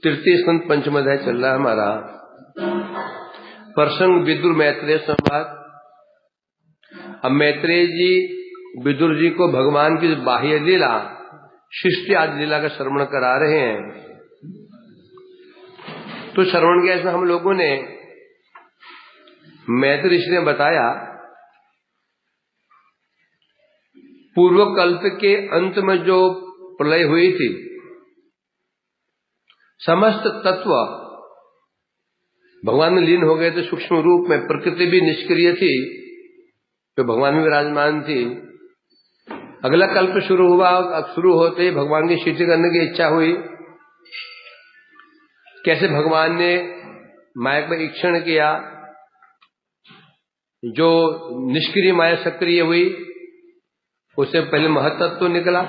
तृतीय स्कंद पंचम अध्याय चल रहा है हमारा। प्रसंग विदुर मैत्रेय संवाद। अब मैत्रेय जी विदुर जी को भगवान की बाह्य लीला, सृष्टि आदि लीला का श्रवण करा रहे हैं। तो श्रवण के ऐसा हम लोगों ने मैत्रेय ऋषि ने बताया, पूर्व कल्प के अंत में जो प्रलय हुई थी, समस्त तत्व भगवान में लीन हो गए थे सूक्ष्म रूप में। प्रकृति भी निष्क्रिय थी, जो भगवान में विराजमान थी। अगला कल्प शुरू हुआ। अब शुरू होते ही भगवान की स्तुति करने की इच्छा हुई। कैसे भगवान ने माया का ईक्षण किया, जो निष्क्रिय माया सक्रिय हुई, उससे पहले महत्त्व निकला,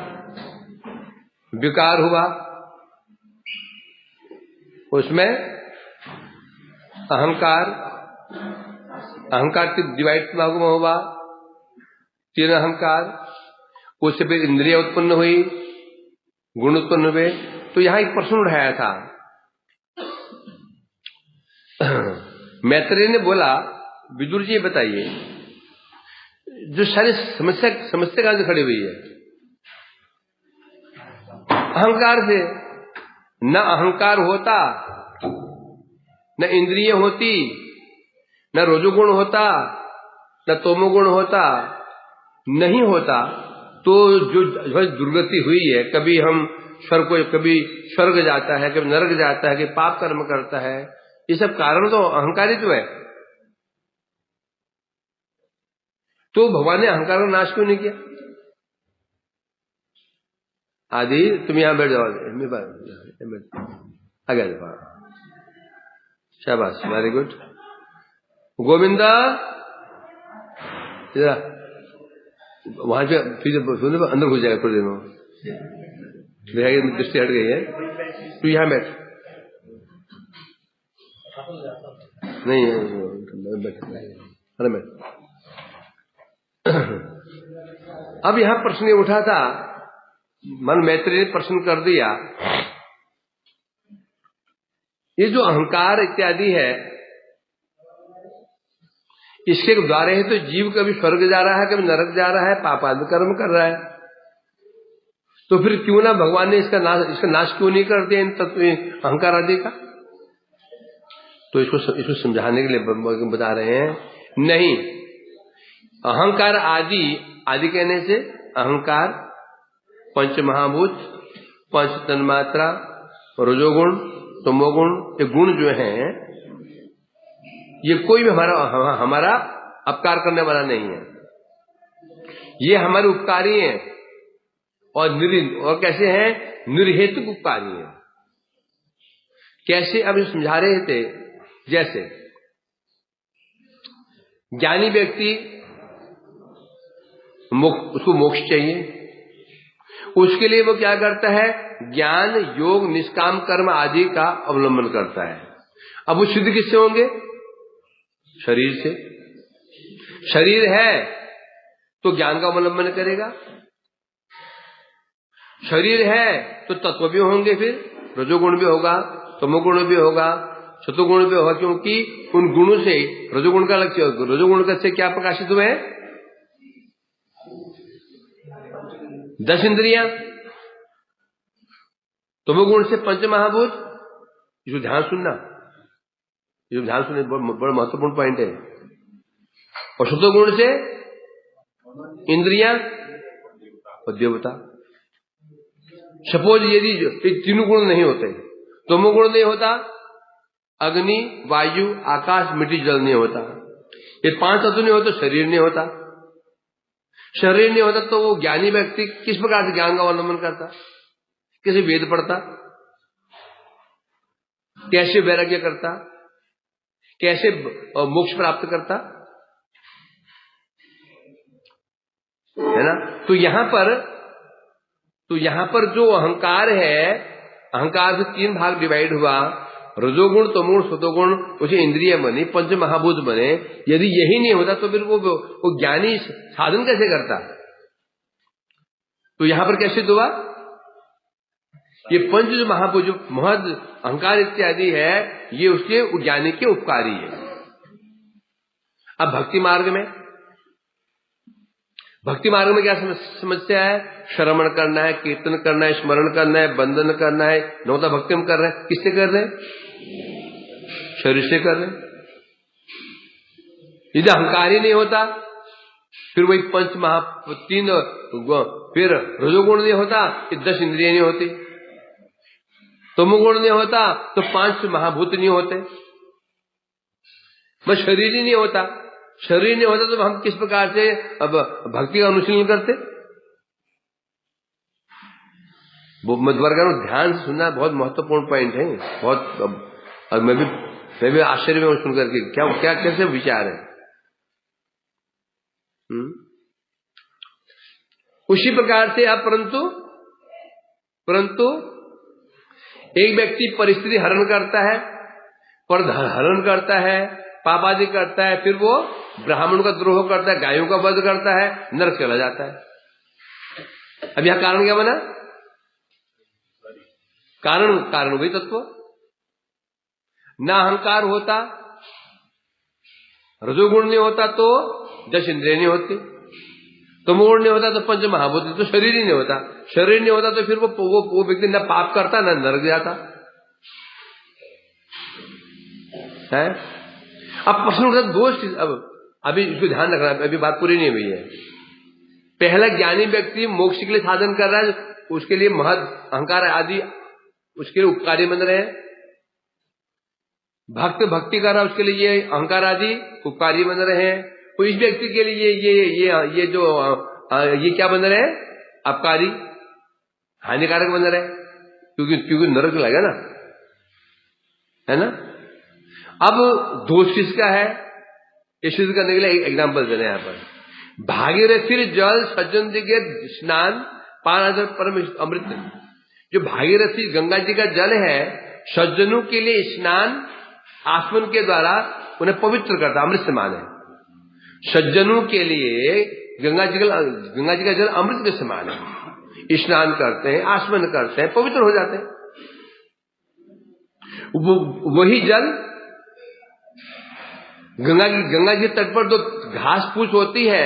विकार हुआ, उसमें अहंकार डिवाइड हुआ, तीन अहंकार, उससे फिर इंद्रिय उत्पन्न हुई, गुण उत्पन्न हुए। तो यहां एक प्रश्न उठाया था। मैत्रेय ने बोला, विदुर जी बताइए, जो सारी समस्या कहां से खड़ी हुई है? अहंकार से। न अहंकार होता, न इंद्रिय होती, न रजोगुण होता, न तमोगुण होता, नहीं होता, तो जो दुर्गति हुई है, कभी हम कभी स्वर्ग जाता है, कभी नरक जाता है, कभी पाप कर्म करता है, ये सब कारण तो अहंकारित्व है। तो भगवान ने अहंकार का नाश क्यों नहीं किया? आदि तुम यहां बैठ जाओ, आगे शाबाश, वेरी गुड। गोविंदा वहां से फिर अंदर घुस जाएगा थोड़ी देर में, दृष्टि हट गई है। तू यहां बैठ, नहीं अरे बैठ। अब यहां प्रश्न उठा था, मन मैत्रेय ने प्रश्न कर दिया, ये जो अहंकार इत्यादि है, इसके द्वारा ही तो जीव कभी स्वर्ग जा रहा है, कभी नरक जा रहा है, पापादि कर्म कर रहा है। तो फिर क्यों ना भगवान ने इसका नाश क्यों नहीं कर दिया इन तत्व अहंकार आदि का? तो इसको समझाने के लिए बता रहे हैं, नहीं, अहंकार आदि कहने से अहंकार, पंच महाभूत, पंच तन्मात्रा, रजोगुण, तमोगुण, ये गुण जो हैं, ये कोई भी हमारा अपकार करने वाला नहीं है। ये हमारे उपकारी हैं और कैसे हैं? निर्हेतुक उपकारी हैं। कैसे? अब समझा रहे थे, जैसे ज्ञानी व्यक्ति उसको मोक्ष चाहिए, उसके लिए वो क्या करता है? ज्ञान, योग, निष्काम कर्म आदि का अवलंबन करता है। अब वो सिद्ध किससे होंगे? शरीर से। शरीर है तो ज्ञान का अवलंबन करेगा, शरीर है तो तत्व भी होंगे, फिर रजोगुण भी होगा, तमोगुण भी होगा, सतोगुण भी होगा, क्योंकि उन गुणों से रजोगुण का लक्ष्य, रजोगुण का से क्या प्रकाशित हुए हैं? 10 इंद्रियां, तमोगुण से पंच महाभूत। इसको ध्यान सुनना, बड़ा महत्वपूर्ण पॉइंट है। और सतोगुण से इंद्रियां और देवता। सपोज यदि तीनों गुण नहीं होते, तमोगुण नहीं होता, अग्नि, वायु, आकाश, मिट्टी, जल नहीं होता, ये 5 तत्व नहीं होते, शरीर नहीं होता। शरीर नहीं होता तो वो ज्ञानी व्यक्ति किस प्रकार से ज्ञान का अवलंबन करता? कैसे वेद पढ़ता? कैसे वैराग्य करता? कैसे मोक्ष प्राप्त करता? है ना? तो यहां पर जो अहंकार है, अहंकार से 3 भाग डिवाइड हुआ, रजोगुण, तमोगुण, सतोगुण, उसे इंद्रिय बनी, पंच महाभूत बने। यदि यही नहीं होता तो फिर वो ज्ञानी साधन कैसे करता? तो यहां पर कैसे हुआ? ये पंच जो महाभूत जो महद अहंकार इत्यादि है, ये उसके ज्ञानी के उपकारी है। अब भक्ति मार्ग में क्या समस्या है? श्रवण करना है, कीर्तन करना है, स्मरण करना है, बंधन करना है, नौता भक्ति में कर रहे हैं। किससे कर रहे हैं? शरीर से कर रहे हैं। यदि अहंकार ही नहीं होता, फिर वही पंच महा तीन, फिर रजोगुण नहीं होता कि 10 इंद्रिय नहीं होती, तमोगुण नहीं होता तो 5 महाभूत नहीं होते, बस शरीर ही नहीं होता। शरीर नहीं होता तो हम किस प्रकार से अब भक्ति का अनुशीलन करते? वो मध्वर्गों ध्यान से सुनना बहुत महत्वपूर्ण पॉइंट है। बहुत, और मैं भी आश्चर्य में सुन करके क्या कैसे विचार है। उसी प्रकार से अब परंतु एक व्यक्ति परिस्थिति हरण करता है, पर हरण करता है, पापादि करता है, फिर वो ब्राह्मण का द्रोह करता है, गायों का वध करता है, नरक चला जाता है। अब यह कारण क्या बना? कारण वही तत्व। ना अहंकार होता, रजोगुण नहीं होता तो 10 इंद्रिय नहीं होती, तमोगुण नहीं होता तो 5 महाभूत, तो शरीर ही नहीं होता। शरीर नहीं होता तो फिर वो व्यक्ति न पाप करता न नरक जाता है। अब प्रश्न उठता दोष, अब अभी इसको ध्यान रखना, अभी बात पूरी नहीं हुई है। पहला ज्ञानी व्यक्ति मोक्ष के लिए साधन कर रहा है, उसके लिए महद अहंकार आदि उसके लिए उपकारी बन रहे हैं। भक्ति कर रहा है, उसके लिए ये अहंकार आदि उपकारी बन रहे हैं। तो इस व्यक्ति के लिए ये जो ये क्या बन रहे हैं? अपकारी, हानिकारक बन रहे हैं, क्योंकि नरक लगेगा ना, है ना। अब दोष किसका है? ये सिद्ध करने के लिए एक एग्जाम्पल दे रहे हैं यहाँ पर। भागीरथी जल सज्जन दिगे स्नान पान परम अमृत। जो भागीरथी गंगा जी का जल है, सज्जनों के लिए स्नान आचमन के द्वारा उन्हें पवित्र करता, अमृत समान है। सज्जनों के लिए गंगा जी का जल अमृत के समान है। स्नान करते हैं, आचमन करते हैं, पवित्र हो जाते हैं। वही जल गंगा जी तट पर तो घास फूस होती है,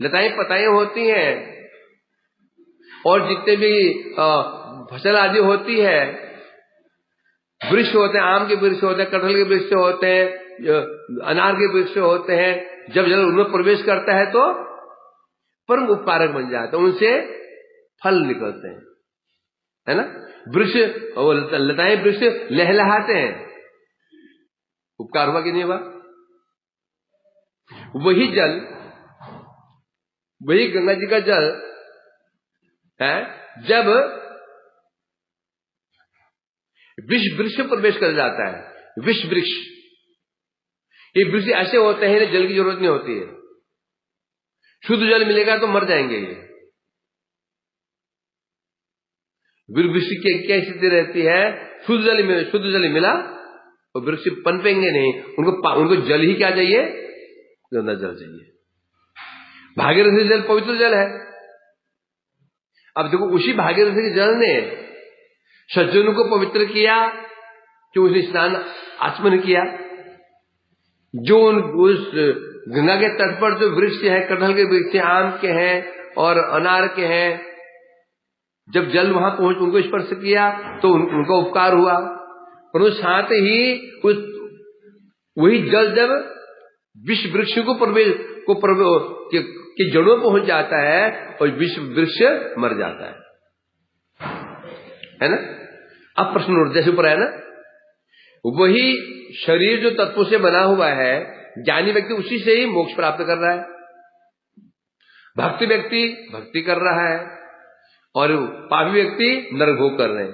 लताएं पताएं होती हैं, और जितने भी फसल आदि होती है, वृक्ष होते हैं, आम के वृक्ष होते हैं, कटहल के वृक्ष होते हैं, अनार के वृक्ष होते हैं। जब जल उनमें प्रवेश करता है तो परम उपकारक बन जाता है, उनसे फल निकलते हैं, है ना। वृक्ष लताएं वृक्ष लहलहाते हैं, उपकार हुआ कि नहीं हुआ? वही जल, वही गंगा जी का जल है, जब विष वृक्ष प्रवेश कर जाता है, विष वृक्ष, ये वृक्ष ऐसे होते हैं जल की जरूरत नहीं होती है। शुद्ध जल मिलेगा तो मर जाएंगे ये। वृक्ष की क्या स्थिति रहती है? शुद्ध जल मिला तो वृक्ष पनपेंगे नहीं, उनको जल ही क्या चाहिए? गंगा जल चाहिए। भागीरथी जल पवित्र जल है। अब देखो, उसी भागीरथी के जल ने सज्जनों को पवित्र किया, जो उसने स्नान आचमन किया। जो उस गंगा के तट पर जो वृक्ष है, कटहल के वृक्ष, आम के हैं और अनार के हैं, जब जल वहां पहुंच उनको स्पर्श किया तो उनका उपकार हुआ। परंतु साथ ही वही जल जब विष वृक्ष की जड़ों में पहुंच जाता है और विष वृक्ष मर जाता है ना। अब प्रश्न उठ जैसे ऊपर है ना, वही शरीर जो तत्वों से बना हुआ है, ज्ञानी व्यक्ति उसी से ही मोक्ष प्राप्त कर रहा है। भक्ति व्यक्ति भक्ति कर रहा है और पापी व्यक्ति नरक भोग कर रहे हैं।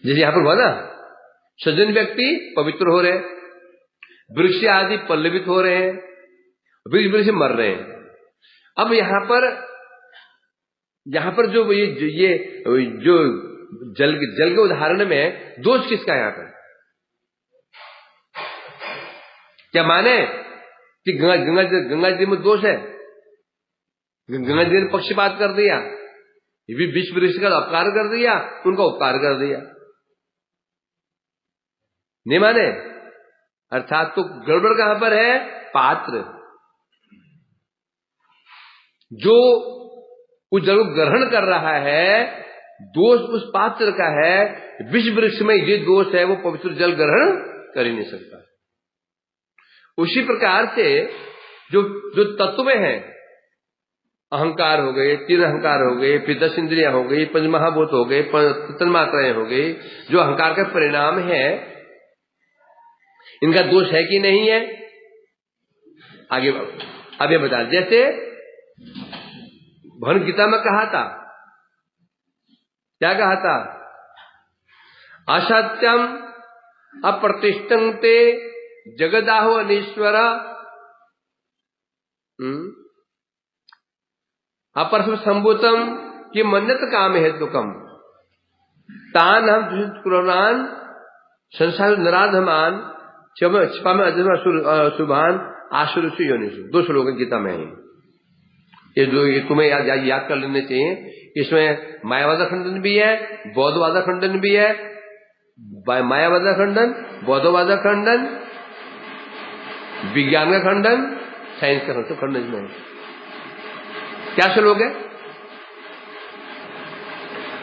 जैसे यहां पर हुआ ना, सज्जन व्यक्ति पवित्र हो रहे, वृक्ष आदि पल्लवित हो रहे हैं, वृक्ष मर रहे हैं। अब यहां पर जो ये जो जल के उदाहरण में दोष किसका? यहां पर क्या माने कि गंगा जी में दोष है? गंगा जी ने पक्षपात कर दिया, ये भी विश्व वृक्ष का अपकार कर दिया, उनका उपकार कर दिया, नहीं माने। अर्थात तो गड़बड़ कहां पर है? पात्र जो उस जल को ग्रहण कर रहा है, दोष उस पात्र का है। विश्व वृक्ष में ये दोष है, वो पवित्र जल ग्रहण कर ही नहीं सकता। उसी प्रकार से जो जो तत्व हैं, अहंकार हो गए, तीन अहंकार हो गए, फिर 10 इंद्रियां हो गई, 5 महाभूत हो गए, 5 मात्राएं हो गई, जो अहंकार का परिणाम है, इनका दोष है कि नहीं है? आगे बता। जैसे भगवद गीता में कहा था, क्या कहा था? असत्यम अप्रतिष्ठं ते जगदाहो अनीश्वर अपरस्म संभूतम कि मन्नत काम हेतुकम तान हम कुरान संसार नराधमान छिपा में अजन्मा सुभान आसुर से योनिषु। 2 श्लोक गीता में है ये तुम्हें याद कर लेने चाहिए। इसमें मायावाद खंडन भी है, बौद्धवाद खंडन भी है। मायावाद खंडन, बौद्धवाद खंडन, विज्ञान का खंडन, साइंस का खंडन इसमें है। क्या श्लोक है?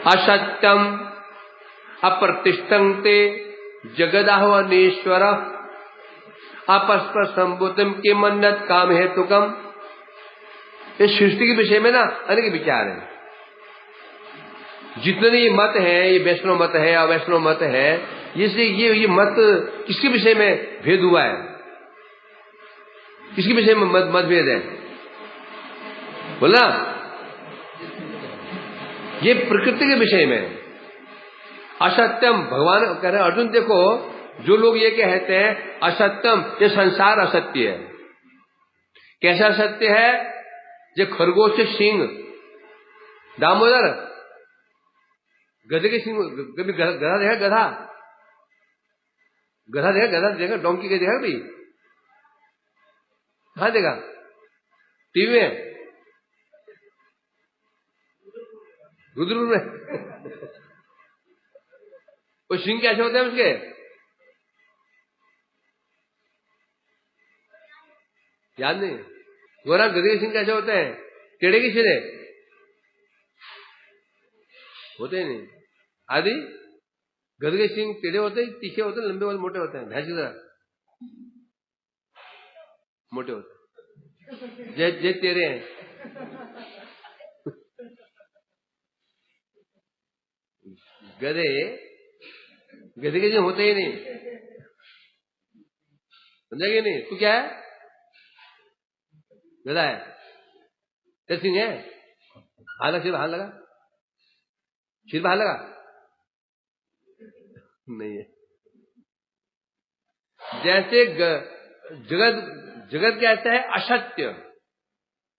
असत्यम अप्रतिष्ठं ते जगदाहो अनीश्वर अपस्पर संभूतम के मन्नत काम हेतुकम। इस सृष्टि के विषय में ना अनेक विचार है। जितने ये मत है, ये वैष्णव मत है, अवैष्णव मत है, ये मत किसके विषय में भेद हुआ है? किसके विषय में मतभेद है? बोला, ये प्रकृति के विषय में। असत्यम, भगवान कह रहे अर्जुन देखो, जो लोग ये कहते हैं असत्यम, ये संसार असत्य है। कैसा असत्य है? जो खरगोश के सींग, दामोदर गधे के सींग, कभी गधा देखा? गधा देखा? डोंकी के देखा? भाई कहां देखा? टीवी में, रुद्र में। वो सिंह कैसे होते हैं उसके? याद नहीं? गोरा गधे के सिंह कैसे होते हैं? टेढ़े के सिरे होते नहीं। आदि गधे के सिंह टेढ़े होते हैं, तीखे होते हैं, लंबे होते, मोटे होते हैं, भैंस की तरह मोटे होते हैं, जे टेढ़े हैं। गधे के सिंह होते ही नहीं, समझेंगे नहीं? तू क्या है? गधा है, तेरे सिंह है? हाथ लगा, सिर हाथ लगा, सिर बाहर लगा, नहीं है। जैसे जगत कहता है असत्य,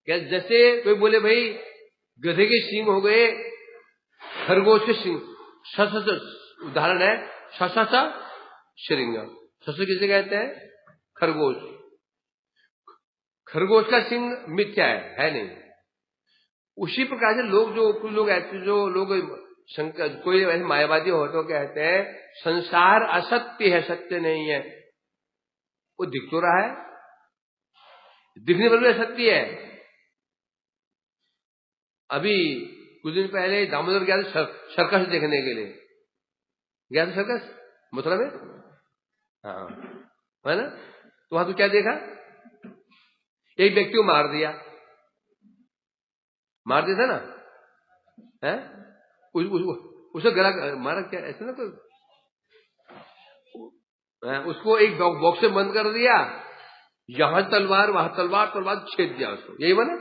जैसे कोई बोले भाई गधे के सींग हो गए, खरगोश के सींग, उदाहरण है ससा श्रृंग। सस किसे कहते हैं? खरगोश। खरगोश का सिंह मिथ्या है नहीं। उसी प्रकार से कुछ लोग ऐसे जो लोग शंकर, कोई ऐसे मायावादी हो तो कहते हैं संसार असत्य है, सत्य नहीं है। वो दिख तो रहा है, दिखने पर भी असत्य है। अभी कुछ दिन पहले दामोदर गया था सर्कस देखने के लिए, गया था सर्कस मथुरा में, हाँ है ना। तो वहां तो क्या देखा? एक व्यक्ति को मार दिया था ना, है? उसे गला मारा, क्या ऐसा ना कोई, उसको एक बॉक्स में बंद कर दिया, यहां तलवार वहां तलवार छेद दिया उसको, यही बना।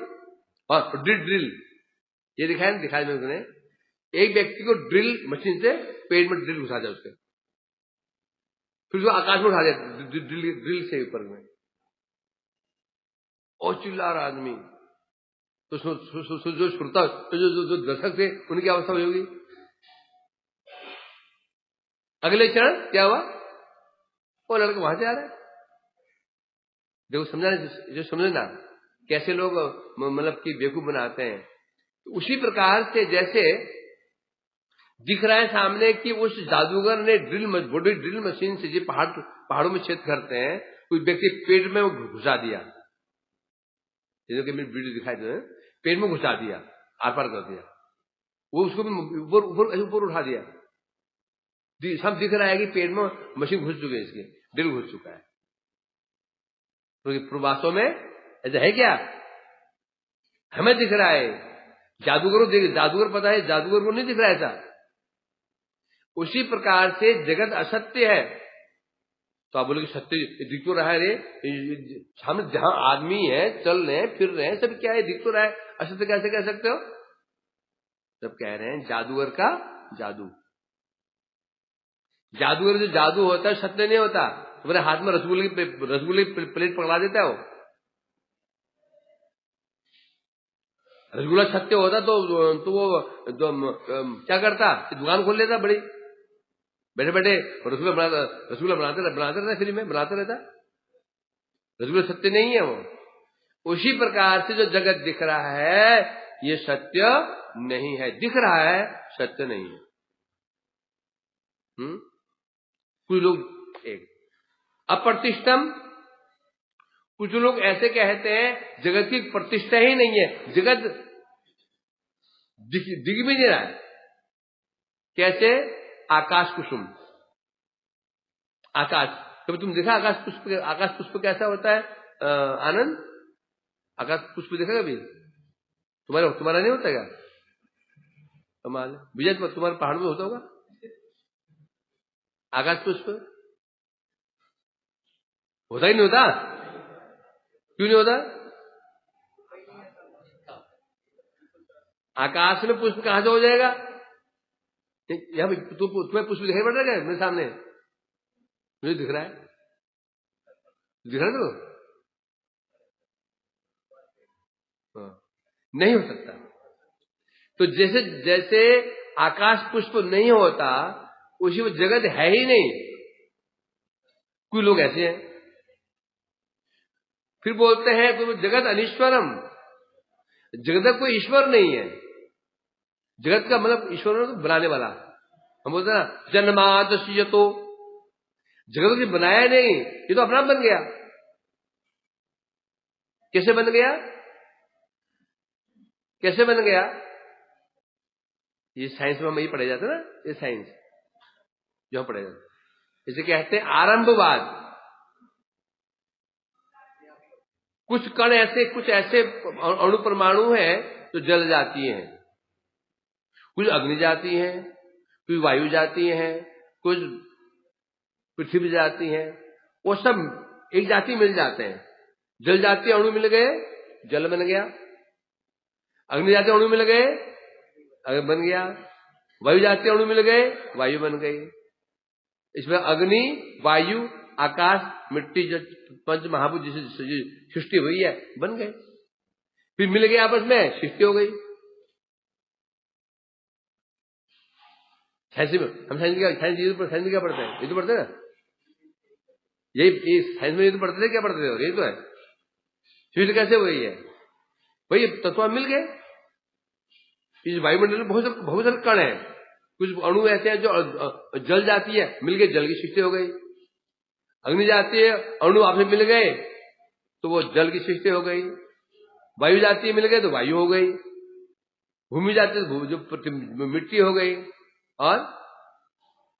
और ड्रिल ये दिखाया में उसने, एक व्यक्ति को ड्रिल मशीन से पेट में ड्रिल घुसा दिया उसके, फिर उसको आकाश में उठा दिया ड्रिल से ऊपर में, और चिल्ला रहा आदमी। तो जो श्रोता, जो दर्शक थे, उनकी अवस्था होगी। अगले क्षण क्या हुआ? वो लड़का वहां से आ रहा है। देखो समझना, जो समझना कैसे लोग मतलब कि बेवकूफ बनाते हैं। तो उसी प्रकार से जैसे दिख रहा है सामने कि उस जादूगर ने बड़ी ड्रिल मशीन से जो पहाड़ों में छेद करते हैं, कोई व्यक्ति पेट में घुसा दिया, कि वीडियो दिखाई दे, पेट में घुसा दिया, आर पार कर दिया, वो उसको भी ऊपर उठा दिया, सब दिख रहा है कि पेट में मशीन घुस चुकी है, इसके ड्रिल घुस चुका है। तो वास्तव में ऐसा है क्या? हमें दिख रहा है, जादूगर पता है, जादूगर को नहीं दिख रहा है ऐसा। उसी प्रकार से जगत असत्य है, तो आप बोले कि सत्य दिख तो रहा है रे, हम जहां आदमी है, चल रहे हैं, फिर रहे हैं, सब क्या है, दिख तो रहा है, असत्य कैसे कह सकते हो? सब कह रहे हैं जादूगर का जादू। जादूगर जो जादू होता है सत्य नहीं होता। तुम्हारे हाथ में रसगुल्ले की प्लेट पकड़ा देता है, वो रसगुल्ला सत्य होता तो वो क्या करता, दुकान खोल लेता बड़ी, बैठे बैठे रसगुल्ला बनाते रहता, फ्री में बनाते रहता। रसगुल्ला सत्य नहीं है वो। उसी प्रकार से जो जगत दिख रहा है ये सत्य नहीं है, दिख रहा है, सत्य नहीं है। कुछ लोग एक अप्रतिष्ठम, कुछ लोग ऐसे कहते हैं जगत की प्रतिष्ठा ही नहीं है, जगत दिख भी नहीं रहा है। कैसे? आकाश कुसुम, आकाश, कभी तुम देखा आकाश पुष्प? आकाश पुष्प कैसा होता है आनंद? आकाश पुष्प देखा कभी? तुम्हारा नहीं होता क्या? कमाल, विजय तुम्हारे पहाड़ में होता होगा आकाश पुष्प? होता ही नहीं होता? क्यों नहीं होता? आकाश में पुष्प कहां से हो जाएगा? यहां तुम्हें पुष्प दिखाई पड़ रहा है मेरे सामने? मुझे दिख रहा है, दिख रहा है तो नहीं हो सकता। तो जैसे जैसे आकाश पुष्प नहीं होता, उसी में जगत है ही नहीं। कोई लोग ऐसे हैं, फिर बोलते हैं कोई जगत अनीश्वरम, जगत कोई ईश्वर नहीं है। जगत का मतलब ईश्वर तो बनाने वाला। हम बोलते हैं ना जन्मादस्य, तो जगत को बनाया नहीं, ये तो अपना बन गया। कैसे बन गया? कैसे बन गया? ये साइंस में हम यही पढ़े जाते ना, ये साइंस जो पढ़े जाते, इसे कहते हैं आरंभवाद। कुछ कण ऐसे, कुछ ऐसे अणु परमाणु हैं जो जल जाती हैं, कुछ अग्नि जाती है, कुछ वायु जाती है, कुछ पृथ्वी जाती है, वो सब एक जाति मिल जाते हैं। जल जातीय अणु मिल गए, जल बन गया। अग्नि जातीय अणु मिल गए, अग्नि बन गया। वायु जातीय अणु मिल गए, वायु बन गई। इसमें अग्नि, वायु, आकाश, मिट्टी, जो पंच महाभूत जिसे सृष्टि हुई है, बन गए। फिर मिल गए आपस में, सृष्टि हो गई। हम साइंस में क्या पढ़ते हैं? ये तो पढ़ते हैं ना, यही साइंस में ये तो पढ़ते थे, क्या पढ़ते थे? और यही तो है, सृष्टि कैसे हुई है, वही तत्व मिल गए। इस वायुमंडल में बहुत सारे कण है, कुछ अणु ऐसे हैं जो जल जाती है, मिल गए, जल की सृष्टि हो गई। अग्नि जाती है, अणु आपसे मिल गए तो वो जल की सृष्टि हो गई। वायु जाती है, मिल गए तो वायु हो गई। भूमि जाती है, जो मिट्टी हो गई। और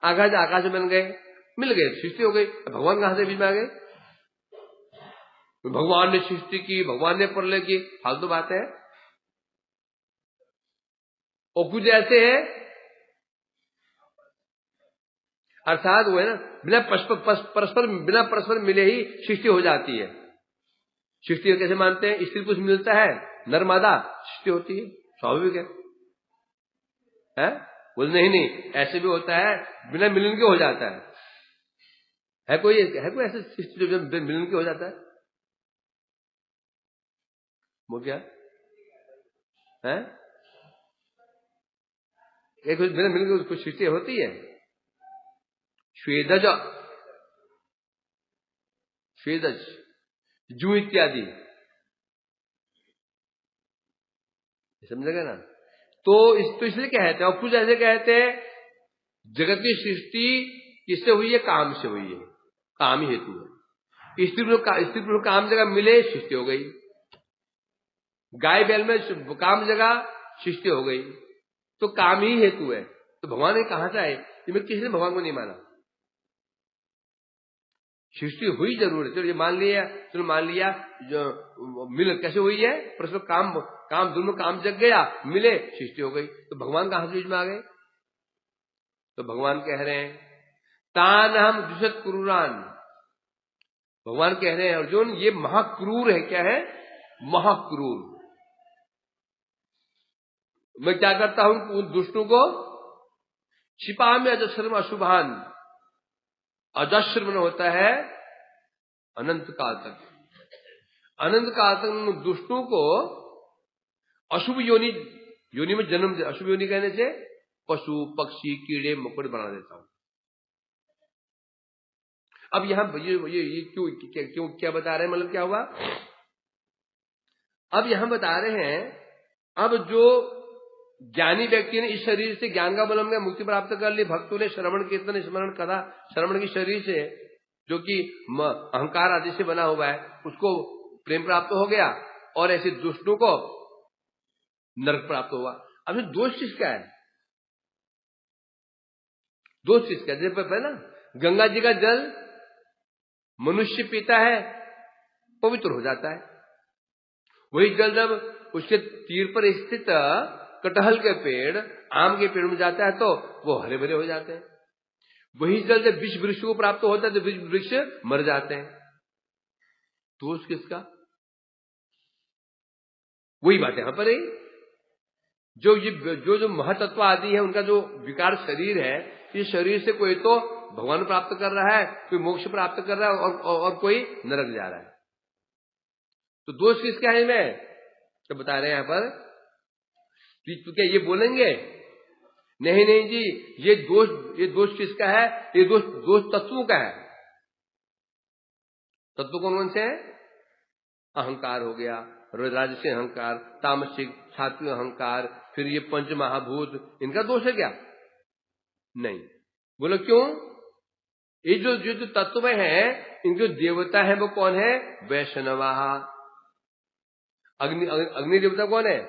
आकाश बन गए, मिल गए, सृष्टि हो गई। भगवान कहां से बीच में आ गए? भगवान ने सृष्टि की, भगवान ने प्रलय की, फालतू बात है। और कुछ ऐसे है, अर्थात वो है ना, बिना परस्पर मिले ही सृष्टि हो जाती है। सृष्टि कैसे मानते हैं? स्त्री पुरुष मिलता है, नर मादा, सृष्टि होती है, स्वाभाविक है? बोल नहीं, ऐसे भी होता है, बिना मिलन के हो जाता है कोई ऐसे सृष्टि जो बिना मिलन के हो जाता है? वो क्या है? एक बिना मिलन के कुछ सृष्टि होती है? स्वेदज, जू इत्यादि, समझेगा ना? तो इसलिए कहते हैं, और कुछ ऐसे कहते हैं जगत की सृष्टि किससे हुई है? काम से हुई है, काम ही हेतु है। स्त्री पुरुष काम जगह मिले, सृष्टि हो गई। गाय बैल में काम जगह, सृष्टि हो गई। तो काम ही हेतु है। तो भगवान ने कहा था, मैं किसी ने भगवान को नहीं माना। सृष्टि हुई जरूर है, चलो ये मान लिया जो मिल कैसे हुई है? परस्पर काम दोनों काम जग गया, मिले, सृष्टि हो गई। तो भगवान कहां से बीच में आ गए? तो भगवान कह रहे हैं तान हम दुषत क्रूरान। भगवान कह रहे हैं अर्जुन, ये महाक्रूर है। क्या है? महाक्रूर। मैं क्या करता हूं? उन दुष्टों को छिपा में अजस्रम अशुभान। अजस्र मन होता है अनंत काल तक। अनंत काल तक दुष्टों को अशुभ योनि में जन्म दे। अशुभ योनि कहने से पशु पक्षी कीड़े मकोड़े बना देता हूं। अब यहां ये क्यों क्या बता रहे हैं? मतलब क्या हुआ? अब यहां बता रहे हैं, अब जो ज्ञानी व्यक्ति ने इस शरीर से ज्ञान का बल में मुक्ति प्राप्त कर ली, भक्तों ने श्रवण कीर्तन स्मरण करा, श्रवण की शरीर से जो कि अहंकार आदि से बना हुआ है, उसको प्रेम प्राप्त हो गया, और ऐसे दुष्टों को नरक प्राप्त हुआ। अब दोष किसका है? दोष किसका? जैसे ना गंगा जी का जल मनुष्य पीता है, पवित्र हो जाता है। वही जल जब उसके तीर पर स्थित कटहल के पेड़, आम के पेड़ में जाता है तो वो हरे भरे हो जाते हैं। वही जल जब विष वृक्ष को प्राप्त होता है तो विष वृक्ष मर जाते हैं। दोष किसका? वही बात यहां पर है। जो महतत्व आदि है, उनका जो विकार शरीर है, इस शरीर से कोई तो भगवान प्राप्त कर रहा है, कोई मोक्ष प्राप्त कर रहा है, और कोई नरक जा रहा है। तो दोष किसका है? मैं तो बता रहे हैं यहां पर, तो क्या ये बोलेंगे नहीं जी, ये दोष किसका है? ये दोष तत्वों का है। तत्व कौन कौन से है? अहंकार हो गया, राजसिक अहंकार, तामसिक, सात्विक अहंकार, फिर ये पंच महाभूत, इनका दोष है क्या? नहीं। बोलो क्यों? ये जो तत्व है, इनके देवता है वो कौन है? वैष्णवा। अग्नि देवता कौन है?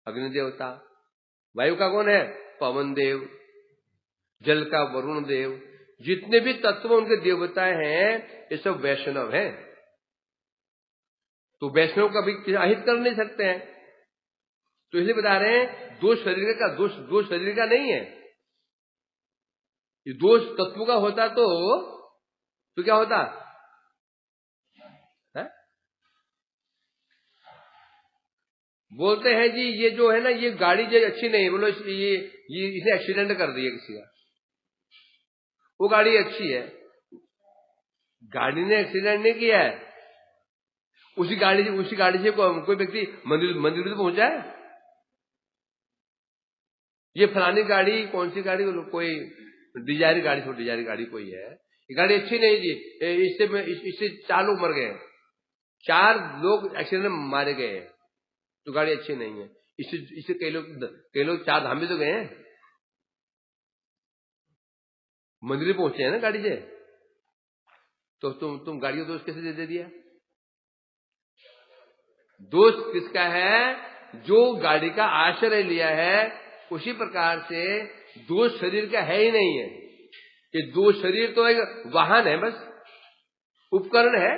अग्नि देवता। वायु का कौन है? पवन देव। जल का वरुण देव। जितने भी तत्व उनके देवता हैं, ये सब वैष्णव हैं। तो वैष्णव का भी अहित कर नहीं सकते हैं। तो इसलिए बता रहे हैं दोष शरीर का, दोष शरीर का नहीं है। ये दोष तत्व का होता तो क्या होता है? बोलते हैं जी ये जो है ना, ये गाड़ी जो अच्छी नहीं है, बोलो ये इसने एक्सीडेंट कर दिया किसी का। वो गाड़ी अच्छी है, गाड़ी ने एक्सीडेंट नहीं किया है। उसी गाड़ी से कोई व्यक्ति मंदिर तो पहुंचा है। ये फलानी गाड़ी, कौन सी गाड़ी? कोई डिजायर गाड़ी कोई है, ये गाड़ी अच्छी नहीं जी, इससे 4 लोग मर गए, 4 लोग एक्सीडेंट में मारे गए, तो गाड़ी अच्छी नहीं है। इससे कई लोग 4 धाम भी तो गए हैं, मंदिर पहुंचे हैं ना गाड़ी से। तो तुम गाड़ी को दोष कैसे दे दिया? दोष किसका है? जो गाड़ी का आश्रय लिया है। उसी प्रकार से दोष शरीर का है ही नहीं है। ये दो शरीर तो एक वाहन है, बस उपकरण है,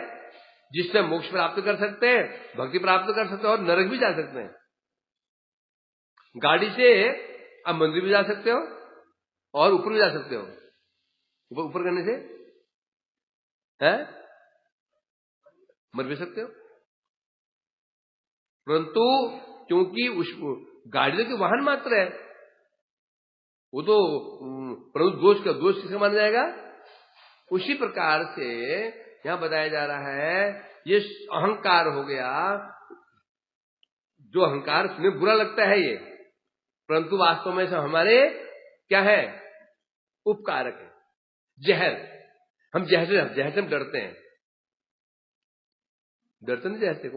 जिससे मोक्ष प्राप्त कर सकते हैं, भक्ति प्राप्त कर सकते हैं, और नरक भी जा सकते हैं। गाड़ी से आप मंदिर भी जा सकते हो और ऊपर भी जा सकते हो। ऊपर करने से है मर भी सकते हो, परंतु क्योंकि उस गाड़ी तो वाहन मात्र है, वो तो परंतु दोष किसका माना जाएगा? उसी प्रकार से यहां बताया जा रहा है ये अहंकार हो गया। जो अहंकार सुनने बुरा लगता है ये, परंतु वास्तव में सब हमारे क्या है? उपकारक है, जहर। हम जहर से हम डरते हैं। डरते नहीं जहर से।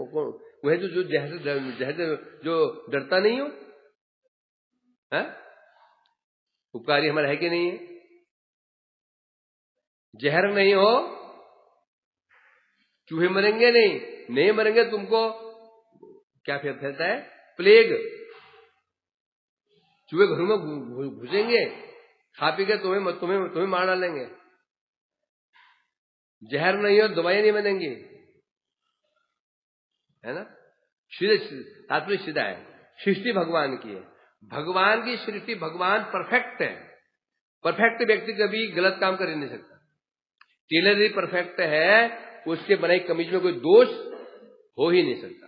वह जो जहर जो डरता नहीं हो, है? उपकारी हमारा है कि नहीं है? जहर नहीं हो, चूहे मरेंगे नहीं मरेंगे, तुमको क्या फैलता है? प्लेग। चूहे घर में घुसेंगे, खा पी के तुम्हें मार डालेंगे। जहर नहीं हो, दवाई नहीं बनेंगी, है ना? तात्पर्य सीधा है, सृष्टि भगवान की है, भगवान की सृष्टि, भगवान परफेक्ट है। परफेक्ट व्यक्ति कभी गलत काम कर ही नहीं सकता। टेलर ही परफेक्ट है, उसके बनाई कमीज में कोई दोष हो ही नहीं सकता।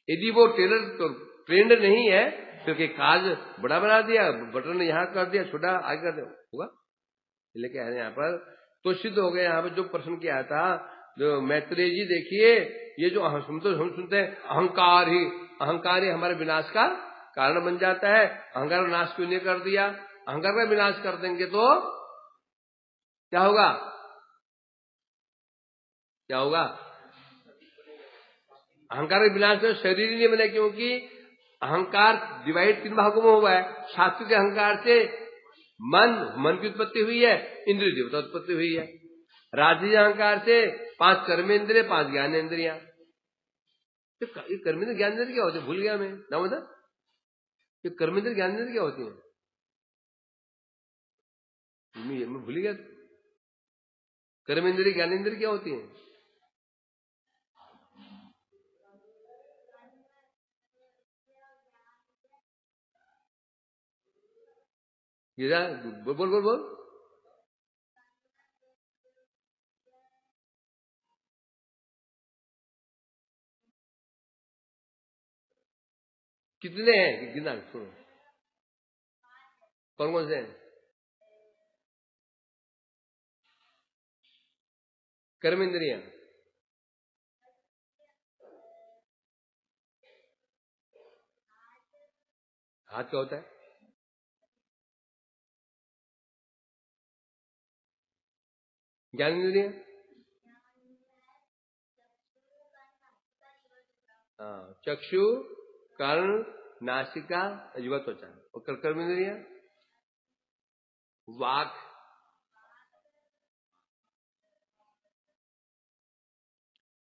यदि वो टेलर तो ट्रेंड नहीं है, क्योंकि काज बड़ा बना दिया, बटन यहां कर दिया, छोटा आगे कर दिया, होगा? लेकिन है यहाँ पर तो सिद्ध हो गया। यहाँ पर जो प्रश्न किया था, जो मैत्रेय जी, देखिए ये जो हम सुनते हैं अहंकार ही हमारे विनाश का कारण बन जाता है। अहंकार का नाश क्यों नहीं कर दिया? अहंकार का विनाश कर देंगे तो क्या होगा? क्या होगा? अहंकार का विनाश तो शरीर ही नहीं बने, क्योंकि अहंकार डिवाइड 3 भागों में हुआ है। सात्विक अहंकार से मन की उत्पत्ति हुई है, इंद्रिय देवता उत्पत्ति हुई है। राजसी अहंकार से 5 कर्मेंद्रिय, 5 ज्ञानेंद्रियां। तो ये कर्मेंद्र ज्ञानेंद्र क्या होते? भूल गया मैं, ना बता। ये कर्मेंद्र ज्ञानेंद्र क्या होती है? मैं भूल गया। कर्मेंद्र ज्ञानेंद्र क्या होती है? बोल। कितने हैं? गिना सुनो, कौन से हैं? कर्मेंद्रियां। हाथ क्या होता है? ज्ञानेंद्रियां। चक्षु, कर्ण, नासिका, जीवा, त्वचा। और कर्मेंद्रियां वाक,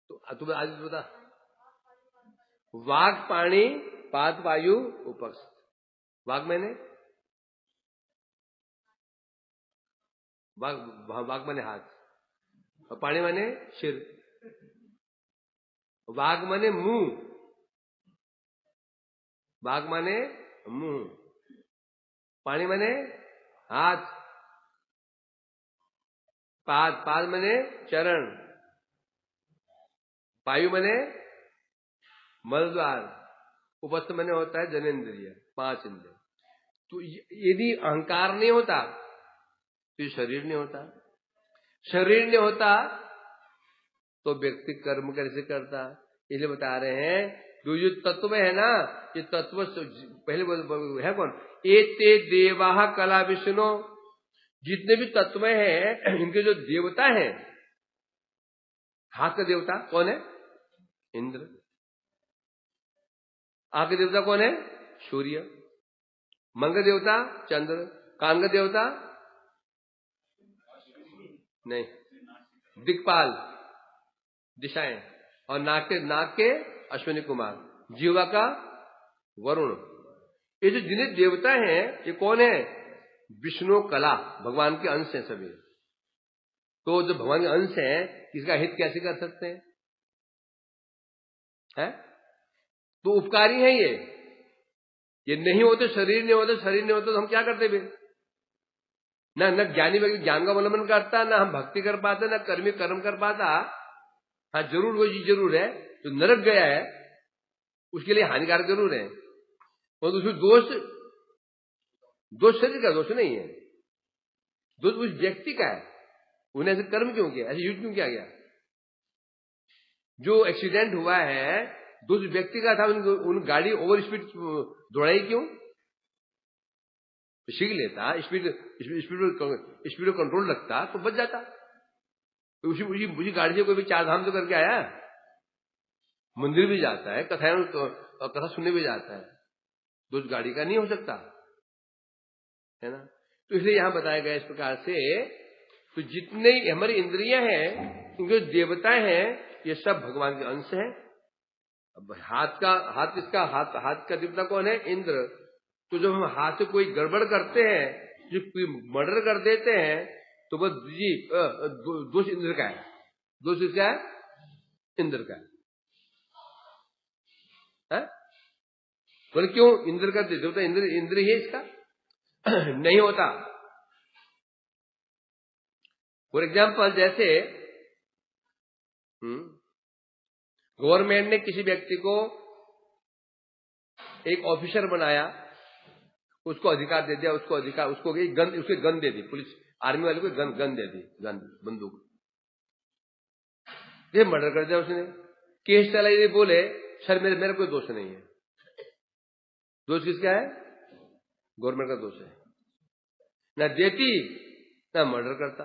तो तुम्हें आज बता। वाक, पानी, पाद, वायु, उपस्थ। वाक माने हाथ, और पानी माने सिर, वाक माने मुंह, वाक माने मुंह, पानी माने हाथ, पाद माने चरण, वायु माने मलद्वार, उपस्थ माने होता है जनेन्द्रिय, 5 इंद्रिय। तो यदि अहंकार नहीं होता तो शरीर नहीं होता। शरीर नहीं होता तो व्यक्ति कर्म कैसे करता? इसलिए बता रहे हैं, जो तत्व है ना, ये तत्व पहले है कौन? एते देवाः कला विष्णु। जितने भी तत्व हैं, इनके जो देवता हैं, हाथ का देवता कौन है? इंद्र। आंख का देवता कौन है? सूर्य। मन का देवता चंद्र। कान का देवता नहीं, दिक्पाल, दिशाएं। और नाक के अश्विनी कुमार, जीवा का वरुण। ये जो जिन्हें देवता हैं, ये कौन है? विष्णु कला, भगवान के अंश हैं सभी। तो जो भगवान के अंश हैं, इसका हित कैसे कर सकते हैं? है? तो उपकारी है ये नहीं होते, शरीर नहीं होते तो हम क्या करते फिर? न ज्ञानी व्यक्ति ज्ञान का अवलंबन करता, ना हम भक्ति कर पाते, ना कर्म कर पाता। हाँ, जरूर वो चीज जरूर है, जो नरक गया है उसके लिए हानिकारक जरूर है, और उसमें दोष शरीर का दोष नहीं है, दोष उस व्यक्ति का है। उन्हें ऐसे कर्म क्यों किया, ऐसे युद्ध क्यों किया गया? जो एक्सीडेंट हुआ है दोष व्यक्ति का था, उन गाड़ी ओवर स्पीड दौड़ाई क्यों? सीख लेता, स्पीड पर कंट्रोल रखता तो बच जाता। तो उसी गाड़ी से कोई भी 4 धाम तो करके आया, मंदिर भी जाता है, कथा सुनने भी जाता है, दोष गाड़ी का नहीं हो सकता, है ना। तो इसलिए यहां बताया गया इस प्रकार से, तो जितने हमारी इंद्रियां हैं, जो देवताएं हैं, ये सब भगवान के अंश हैं। अब हाथ का देवता कौन है? इंद्र। तो जब हम हाथ से कोई गड़बड़ करते हैं, जो कोई मर्डर कर देते हैं, तो बस जी दोष इंद्र का है। दोष किसका है? इंद्र का है। बोले क्यों? इंद्र का देवता इंद्र ही है इसका? नहीं होता। फॉर एग्जाम्पल, जैसे गवर्नमेंट ने किसी व्यक्ति को एक ऑफिसर बनाया, उसको अधिकार दे दिया, उसके गन दे दी, पुलिस आर्मी वाले को गन दे दी, गन बंदूक, ये मर्डर कर दिया उसने। केस चला, ये बोले सर मेरा कोई दोष नहीं है। दोष किसका है? गवर्नमेंट का दोष है। ना देती ना मर्डर करता,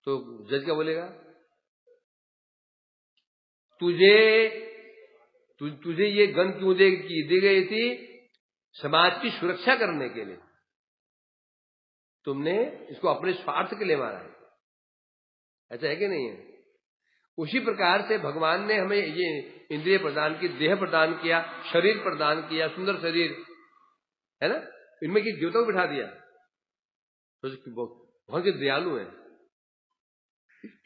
तो जज क्या बोलेगा? तुझे ये गन क्यों दी गई थी? समाज की सुरक्षा करने के लिए। तुमने इसको अपने स्वार्थ के लिए मारा है, ऐसा है कि नहीं है? उसी प्रकार से भगवान ने हमें ये इंद्रिय प्रदान की, देह प्रदान किया, शरीर प्रदान किया, सुंदर शरीर, है ना। इनमें किसी देवता को बिठा दिया, तो बहुत के दयालु है।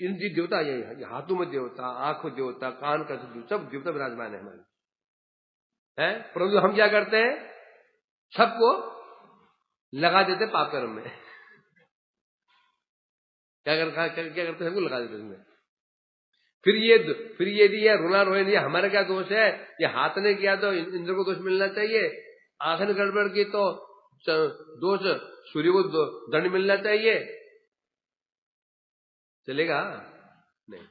इन देवता ये हाथों में देवता, आंखों में देवता, कान का सब देवता विराजमान है हमारे, है। परंतु हम क्या करते हैं? सबको लगा देते पाप कर्म में। क्या करते हैं? सबको लगा देते उसमें। फिर यदि ये रोना रोए नहीं, हमारा क्या दोष है? ये हाथ ने किया तो इंद्र को दोष मिलना चाहिए, आंख ने गड़बड़ की तो दोष सूर्य को दंड मिलना चाहिए, चलेगा? नहीं।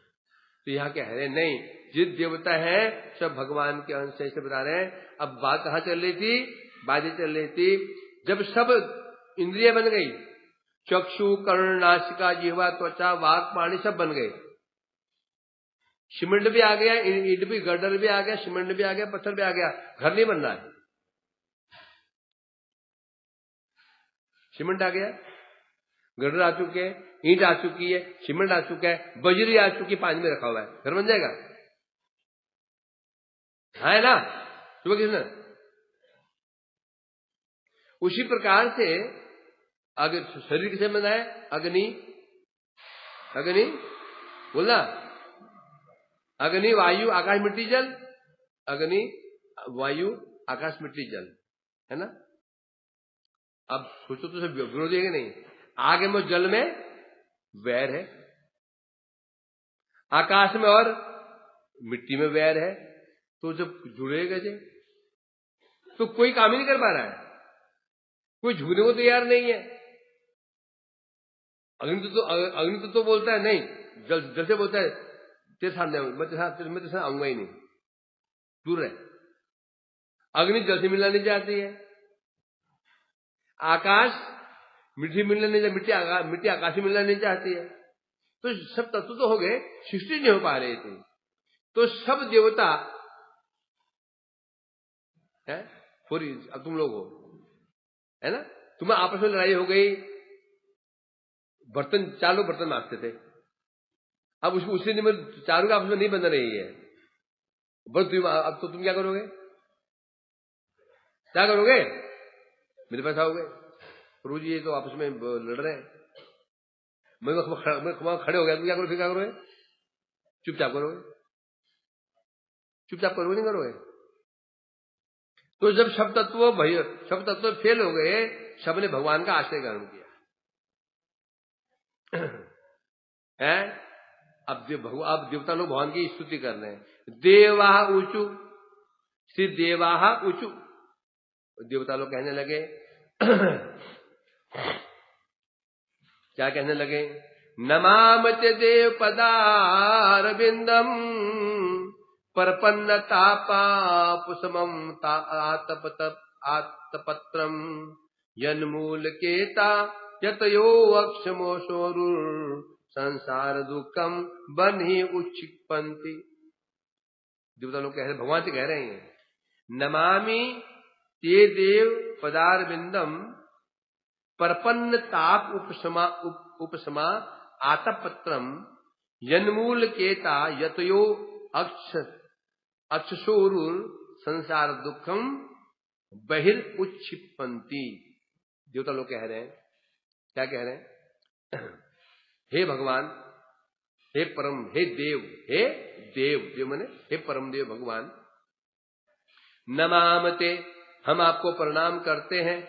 तो यहाँ क्या है? नहीं, जित देवता है सब भगवान के अंश से, बता रहे हैं। अब बात कहाँ चल रही थी? बात ये चल रही थी, जब सब इंद्रिय बन गई, चक्षु, कर्ण, नासिका, जिह्वा, त्वचा, वाक, पानी सब बन गए, सीमेंट भी आ गया, ईंट भी, गर्डर भी आ गया, सीमेंट भी आ गया, पत्थर भी आ गया, घर नहीं बन रहा है। सीमेंट आ गया, गर्डर आ चुके हैं, ईंट आ चुकी है, सीमेंट आ चुका है, बजरी आ चुकी, पानी में रखा हुआ है, घर बन जाएगा? है ना? सुबह किसने? उसी प्रकार से अगर शरीर किसे बना है? अग्नि, अग्नि बोलना, अग्नि, वायु, आकाश, मिट्टी, जल। अग्नि, वायु, आकाश, मिट्टी, जल, है ना। अब सोचो तो सब विरोधी है कि नहीं? आग में जल में वैर है, आकाश में और मिट्टी में वैर है, तो जब जुड़ेगा जे तो कोई काम ही नहीं कर पा रहा है, कोई झुकने को तैयार नहीं है। अग्नि तो बोलता है नहीं, जल से बोलता है तेरे सामने मैं तेरे साथ आऊंगा ही नहीं, दूर रहे। अग्नि जल से मिलना नहीं चाहती है, आकाश मिट्टी मिलना नहीं, मिट्टी आकाश से मिलना नहीं चाहती है। तो सब तत्व तो हो गए, सृष्टि नहीं हो पा रहे थे। तो सब देवता है, अब तुम लोग हो, है ना। तुम्हें आपस में लड़ाई हो गई, बर्तन, चारों बर्तन मांगते थे, अब उससे चारों का आपस में नहीं बन रही है, अब तो तुम क्या करोगे? क्या करोगे? मेरे पास आओगे, प्रभु जी ये तो आपस में लड़ रहे हैं, मैं खड़े हो गया, तुम क्या करोगे? फिर क्या करोगे? चुपचाप करोगे, चुपचाप करोगे, नहीं करोगे? तो जब सब तत्व फेल हो गए, सबने भगवान का आश्रय ग्रहण किया है। अब देवता लोग भगवान की स्तुति कर रहे हैं, देवा ऊंचू, श्री देवा ऊंचू। देवता लोग कहने लगे क्या कहने लगे? नमामते देव पदारविंदम परपन्न तापा पुष्पम आतपत्रम यन्मूल केता यतयो अक्षमो शोरुर संसार दुखम बन्ही उच्छिपंती। देवता लोग कह रहे, भगवान से कह रहे हैं, नमामि ते देव पदारविंदम परपन्न ताप उपशमा आतपत्रम यन्मूल केता यतयो अक्षशोरुर संसार दुखम बहिर उच्छिपंती। देवता लोग कह रहे हैं, क्या कह रहे हैं? हे भगवान, हे परम, हे देव, हे देव, देव माने हे परम देव भगवान, नमामते, हम आपको प्रणाम करते हैं।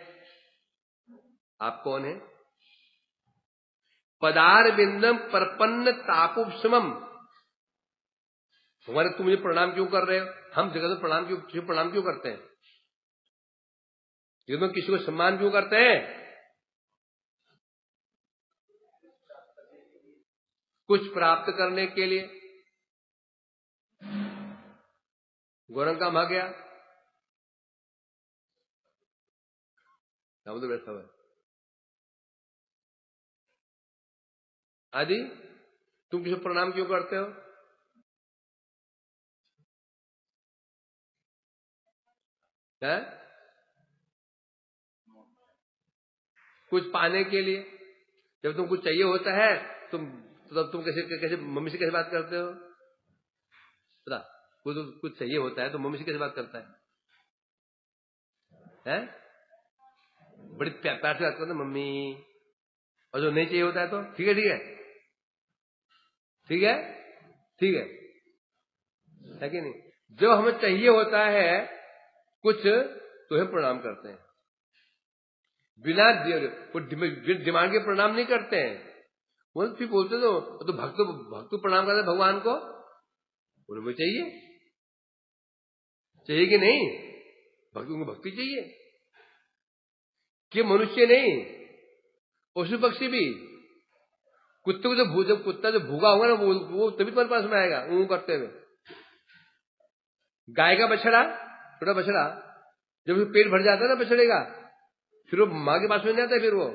आप कौन है? पदार बिंदम परपन्न तापोपशमम। हमारे तुम मुझे प्रणाम क्यों कर रहे हो? हम जगत में प्रणाम क्यों करते हैं? जगत में किसी को सम्मान क्यों करते हैं? कुछ प्राप्त करने के लिए। गौरंग काम आ गया, तो बैठा हुआ है। आदि तुम किसी प्रणाम क्यों करते हो? है? कुछ पाने के लिए। जब तुम कुछ चाहिए होता है तब तुम कैसे मम्मी से कैसे बात करते हो? पता, कुछ चाहिए होता है तो मम्मी से कैसे बात करता है? बड़ी प्यार से बात करते मम्मी। और जो नहीं चाहिए होता है तो ठीक है ठीक है ठीक है ठीक है कि नहीं? जो हमें चाहिए होता है कुछ तो हम प्रणाम करते हैं, बिना डिमांड के प्रणाम नहीं करते हैं। फिर बोलते तो भक्त प्रणाम करते भगवान को, बोले वो चाहिए कि नहीं? भक्ति को भक्ति चाहिए कि मनुष्य नहीं, पशु पक्षी भी। कुत्ते को जब कुत्ता जो भूखा होगा ना वो तभी तुम्हारे पास में आएगा ऊँ करते हुए। गाय का बछड़ा, छोटा बछड़ा, जब पेट भर जाता है ना बछड़े का, फिर वो माँ के पास में नहीं आता है। फिर वो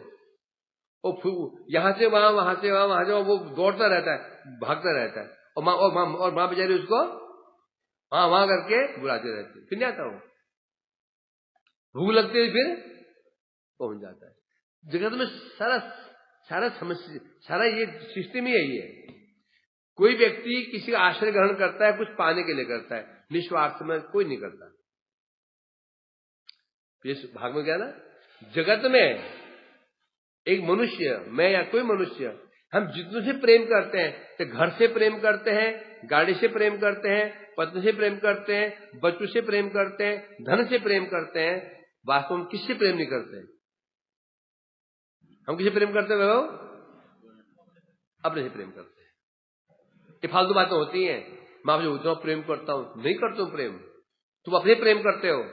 यहां से वहां से वहां से वो दौड़ता रहता है, भागता रहता है, और माँ बेचारी उसको वहां करके बुलाते रहती है। फिर नहीं आता वो, भूख लगती है फिर पहुंच जाता है। जगत में सारा समस्या, सारा ये सिस्टम ही यही है। कोई व्यक्ति किसी का आश्रय ग्रहण करता है कुछ पाने के लिए करता है, निस्वार्थ में कोई नहीं करता। इस भाग में क्या ना, जगत में एक मनुष्य, मैं या कोई मनुष्य, हम जितनों से प्रेम करते हैं, तो घर से प्रेम करते हैं, गाड़ी से प्रेम करते हैं, पत्नी से प्रेम करते हैं, बच्चों से प्रेम करते हैं, धन से प्रेम करते हैं, वास्तव में किससे प्रेम नहीं करते? हम किससे प्रेम करते हैं? अपने से प्रेम करते हैं। ये फालतू बातें होती हैं, मैं आपसे उतना प्रेम करता हूं, नहीं करता हूं प्रेम। तुम अपने प्रेम करते हो।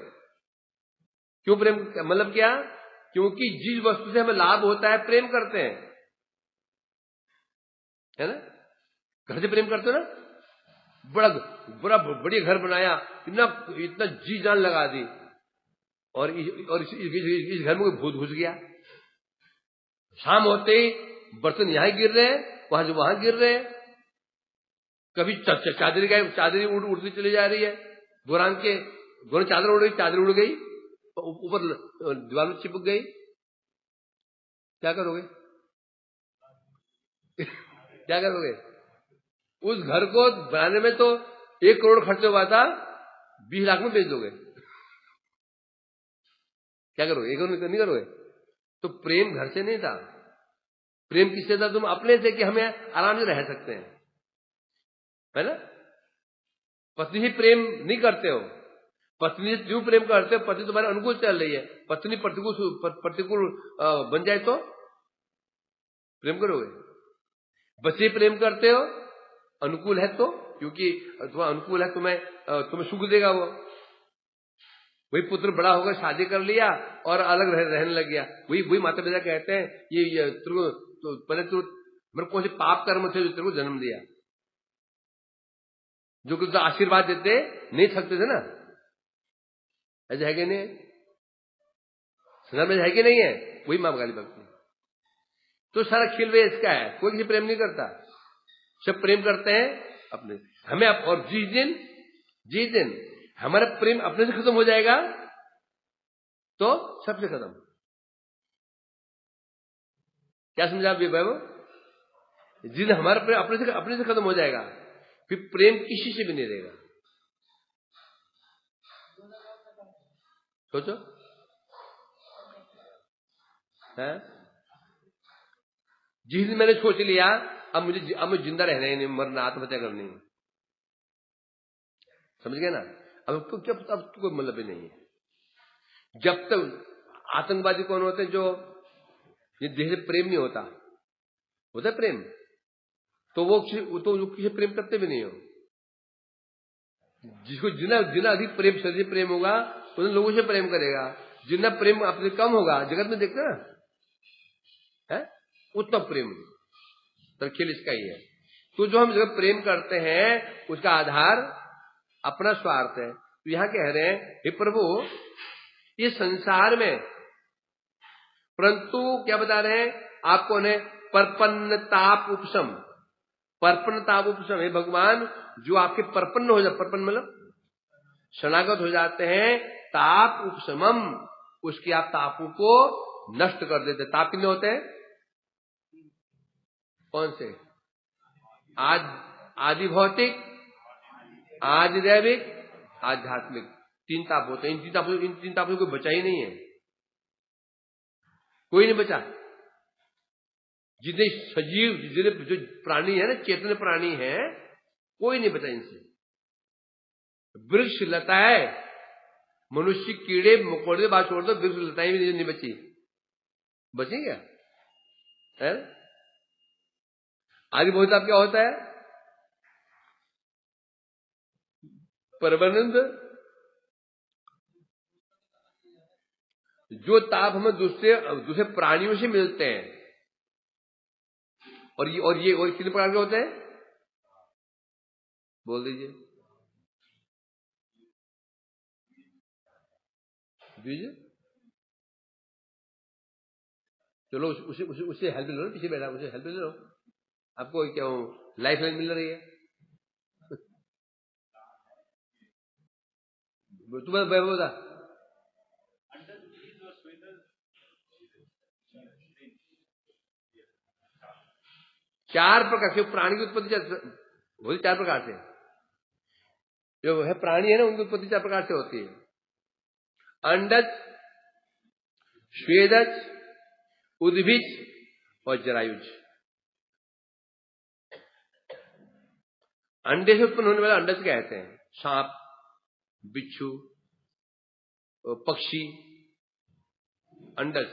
क्यों प्रेम? मतलब क्या? क्योंकि जिस वस्तु से हमें लाभ होता है प्रेम करते हैं, है ना? घर से प्रेम करते हो ना, बढ़िया घर बनाया, इतना जी जान लगा दी, और इस घर में कोई भूत घुस गया। शाम होते ही बर्तन यहां गिर रहे हैं, वहां गिर रहे हैं। कभी चादरी उड़ती चली जा रही है, गोरान चादर उड़ गई, चादर उड़ गई, ऊपर दीवार में चिपक गई। क्या करोगे? क्या करोगे? उस घर को बनाने में तो 1 करोड़ खर्च हुआ था, 20 लाख में बेच दोगे। क्या करोगे? 1 करोड़ नहीं करोगे। तो प्रेम घर से नहीं था, प्रेम किससे था? तुम अपने से, कि हमें आराम से रह सकते हैं, है ना? पत्नी से प्रेम नहीं करते हो, पत्नी से क्यों प्रेम करते हो? पत्नी तुम्हारे अनुकूल चल रही है, पत्नी प्रतिकूल बन जाए तो प्रेम करोगे? बच्चे प्रेम करते हो, अनुकूल है तो, क्योंकि तुम्हारा अनुकूल है, तुम्हें सुख देगा वो। वही पुत्र बड़ा होकर शादी कर लिया और अलग रहने लग गया। वही माता पिता कहते हैं ये पहले तू मेरे कौन से पाप कर्म थे जो तेरे को जन्म दिया, जो कि आशीर्वाद देते नहीं थकते थे ना। ऐसा है कि नहीं? संदर्भ में है कि नहीं है? वही माँ काली भक्ति। तो सारा खेल वे इसका है, कोई किसी प्रेम नहीं करता, सब प्रेम करते हैं अपने हमें। और जिस दिन जिस दिन हमारा प्रेम अपने से खत्म हो जाएगा तो सबसे खत्म। क्या समझा आप वैभव? जिस दिन हमारा प्रेम अपने से खत्म हो जाएगा फिर प्रेम किसी से भी नहीं रहेगा। सोचो है, जिस दिन मैंने सोच लिया अब मुझे जिंदा रहना ही नहीं, मरना, आत्महत्या करनी है, समझ गए ना? अब तो कोई मतलब ही नहीं है। जब तक आतंकवादी कौन होते हैं? जो ये देश से प्रेम नहीं होता है प्रेम, तो वो किसी प्रेम करते भी नहीं हो। जिसको जितना अधिक प्रेम शरीर से प्रेम होगा उन लोगों से प्रेम करेगा। जितना प्रेम अपने कम होगा, जगत में देखते ना है, उतना प्रेम। तो खेल इसका ही है। तो जो हम जब प्रेम करते हैं उसका आधार अपना स्वार्थ है। तो यहां कह रहे हैं, हे प्रभु, ये संसार में, परंतु क्या बता रहे हैं आपको ने परपन्न ताप उपशम, परपन्न ताप उपशम, हे भगवान, जो आपके परपन्न हो जाते, परपन्न मतलब शरणागत हो जाते हैं, ताप उपशमम, उसकी आप तापों को नष्ट कर देते। ताप कितने होते हैं? कौन से? आदि भौतिक, आदि दैविक, आध्यात्मिक, 3 ताप होते हैं। इन तीन तापों को बचा ही नहीं है, कोई नहीं बचा। जितने सजीव, जितने जो प्राणी है ना, चेतन प्राणी है, कोई नहीं बचा इनसे। वृक्ष लताएं, मनुष्य, कीड़े मकोड़े बात छोड़ दो, वृक्ष लताएं भी नहीं बची। बची क्या है? आदि भौतिक ताप क्या होता है? परमानंद, जो ताप हमें दूसरे प्राणियों से मिलते हैं। और ये कितने प्रकार के होते हैं? बोल दीजिए, दीजिए। चलो उसे हेल्प ले लो, पीछे बैठा, उसे हेल्प ले लो। आपको क्या लाइफ लाइन मिल रही है? तुम्हें बता, चार प्रकार के प्राणी की उत्पत्ति होती 4 प्रकार से। जो है प्राणी है ना, उनकी उत्पत्ति 4 प्रकार से होती है। अंडज, स्वेदज, उद्भिज और जरायुज। अंडे से उत्पन्न होने वाला अंडज कहते हैं। सांप, बिच्छू, पक्षी, अंडज,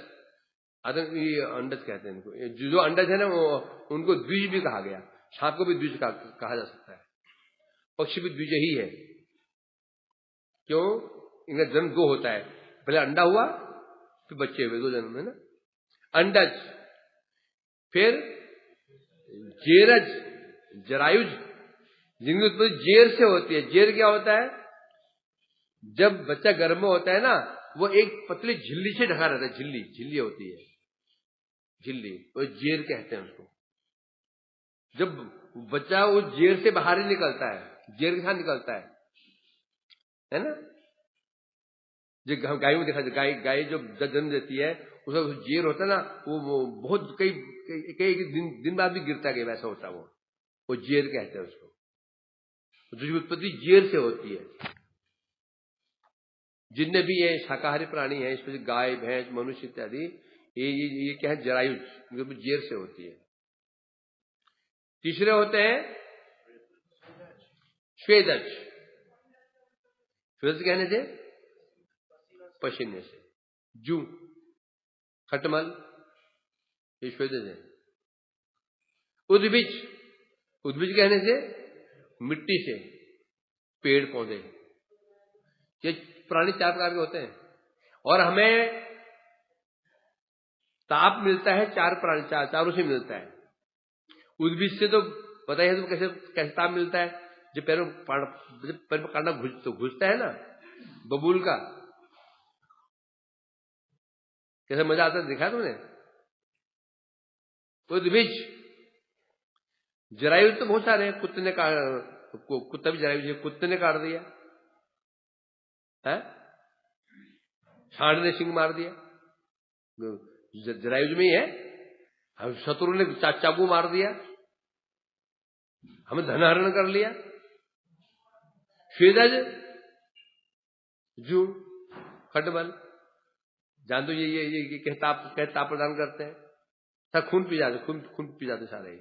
ये अंडज कहते हैं इनको। जो अंडज है ना, वो उनको द्विज भी कहा गया। सांप को भी द्विज कहा जा सकता है, पक्षी भी द्विज ही है। क्यों? इनका जन्म 2 होता है, पहले अंडा हुआ फिर बच्चे हुए, 2 जन्म है ना। अंडज, फिर जेरज, जरायुज, जिनकी उत्पत्ति जेर से होती है। जेर क्या होता है? जब बच्चा गर्भ में होता है ना, वो एक पतली झिल्ली से ढका रहता है। झिल्ली होती है, झिल्ली, वो जेर कहते हैं उसको। जब बच्चा वो जेर से बाहर ही निकलता है, जेर के साथ निकलता है ना। जो गाय में देखा, गाय जो जन्म देती है, उसका जेर होता है ना, वो बहुत कई दिन बाद भी गिरता है, वैसा होता है वो जेर कहते हैं उसको। जो उत्पत्ति जेर से होती है। जितने भी ये शाकाहारी प्राणी हैं, इसमें गाय, भैंस, मनुष्य इत्यादि, ये क्या है? जरायुज, जेर से होती है। तीसरे होते हैं स्वेदज। स्वेदज कहने से पसीने से, जू, खटमल, ये स्वेदज है। उद्भिज, उद्भिज कहने से मिट्टी से, पेड़ पौधे। ये प्राणी 4 प्रकार के होते हैं। और हमें ताप मिलता है 4 प्राणी, चारों से मिलता है। उद्भिज से तो पता ही है तुम कैसे ताप मिलता है। जब पैर में कांटा घुसता है ना, बबूल का, कैसे मजा आता है, देखा तुमने? उद्भिज। जरायुज तो बहुत सारे हैं। कुत्ते ने कुत्ता भी जरायुज है, कुत्ते ने काट दिया, है? सांड ने सिंह मार दिया, जरायुज में ही है। हम शत्रु ने चाकू मार दिया, हमें धनहरण कर लिया। स्वेदज जू खटबल जान तो ये कहता प्रदान करते हैं, सब खून पी जाते, खून पी जाते सारे,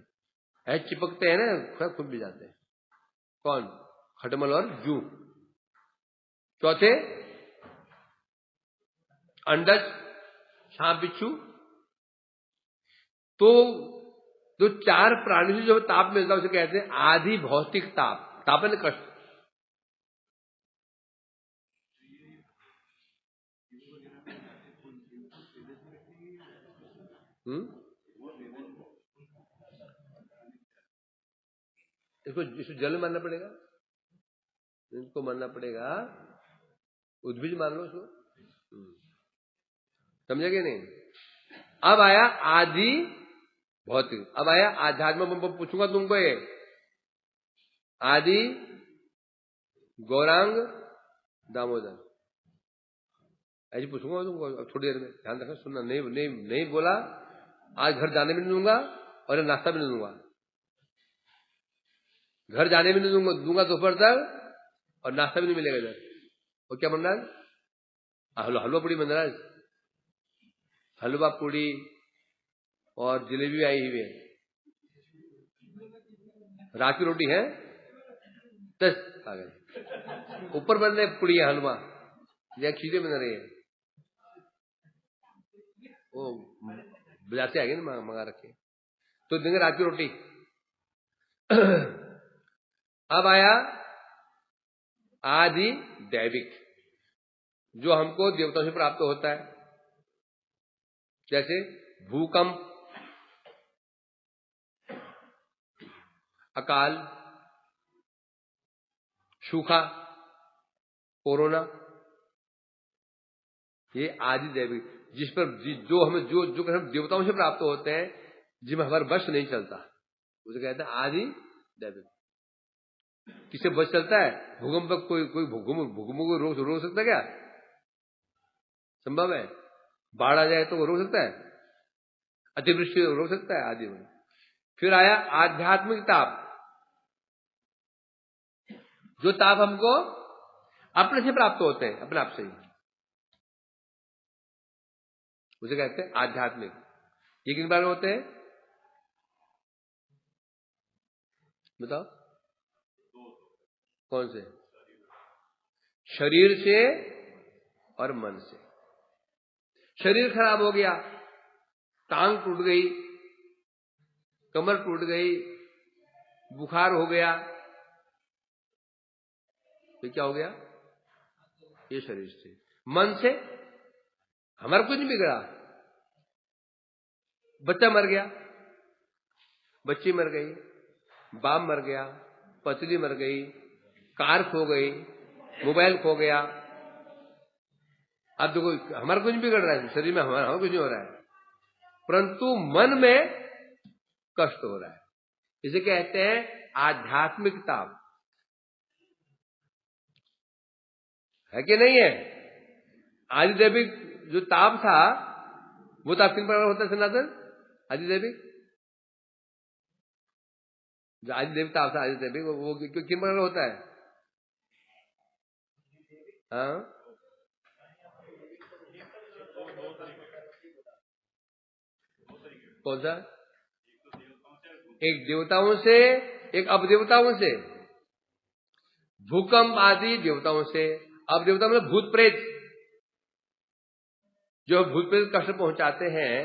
ऐसे चिपकते हैं ना, खून पी जाते हैं। कौन? खटमल और जू। चौथे अंडज, सांप बिच्छू। तो जो चार प्राणी से जो ताप मिलता है उसे कहते हैं आदि भौतिक ताप। तापन कष्ट। इसको जल मानना पड़ेगा, इनको मानना पड़ेगा, उद्भिज मान लो उसको। समझेगे नहीं? अब आया आदि भौतिक, अब आया आध्यात्म। मैं पूछूंगा तुमको ये आदि गौरांग दामोदर, ऐसे पूछूंगा तुमको अब थोड़ी देर में, ध्यान रखना, सुनना। नहीं बोला आज घर जाने में नहीं दूंगा और नाश्ता भी नहीं दूंगा। घर जाने में नहीं दूंगा दोपहर तक, और नाश्ता भी नहीं मिलेगा इधर। और क्या बन रहा है? हलवा पूड़ी बन रहा है, हलवा पूड़ी और जलेबी आई हुई है, रात की रोटी है, 10 आ गए। ऊपर बन रहे पूड़ी हलवा या खीरे बन रही है, वो बाजार से आ गए ना, मंगा रखे, तो देंगे रात की रोटी। अब आया आदि दैविक, जो हमको देवताओं से प्राप्त होता है, जैसे भूकंप, अकाल, सूखा, कोरोना, ये आदि दैविक, जिस पर जो हमें जो हम देवताओं से प्राप्त होते हैं, जिसमें हमारा बस नहीं चलता, उसे कहते हैं आदि दैविक। किससे बस चलता है? भूकंप पर कोई भूकंप को रोक सकता है क्या? संभव है? बाढ़ आ जाए तो वो रोक सकता है? अतिवृष्टि रोक सकता है? आदि में। फिर आया आध्यात्मिक ताप, जो ताप हमको अपने से प्राप्त होते हैं, अपने आप से ही, उसे कहते हैं आध्यात्मिक। ये किन बार होते हैं बताओ? कौन से? शरीर से और मन से। शरीर खराब हो गया, टांग टूट गई, कमर टूट गई, बुखार हो गया, तो क्या हो गया? ये शरीर से। मन से हमारा कुछ नहीं बिगड़ा, बच्चा मर गया, बच्ची मर गई, बाप मर गया, पत्नी मर गई, कार खो गई, मोबाइल खो गया, अब देखो हमारा कुछ नहीं बिगड़ रहा है, शरीर में हमारा कुछ नहीं हो रहा है, परंतु मन में कष्ट हो रहा है। इसे कहते हैं आध्यात्मिक ताप, है कि नहीं है? आदिदैविक जो ताप था, वो ताप किन प्रकार होता है सनातन? आदिदैविक, जो आदिदैविक ताप था, आदिदैविक वो किन प्रकार होता है? हाँ, कौन सा? एक देवताओं से, एक अपदेवताओं से। भूकंप आदि देवताओं से, अपदेवता मतलब भूत प्रेत, जो भूत प्रेत कष्ट पहुंचाते हैं,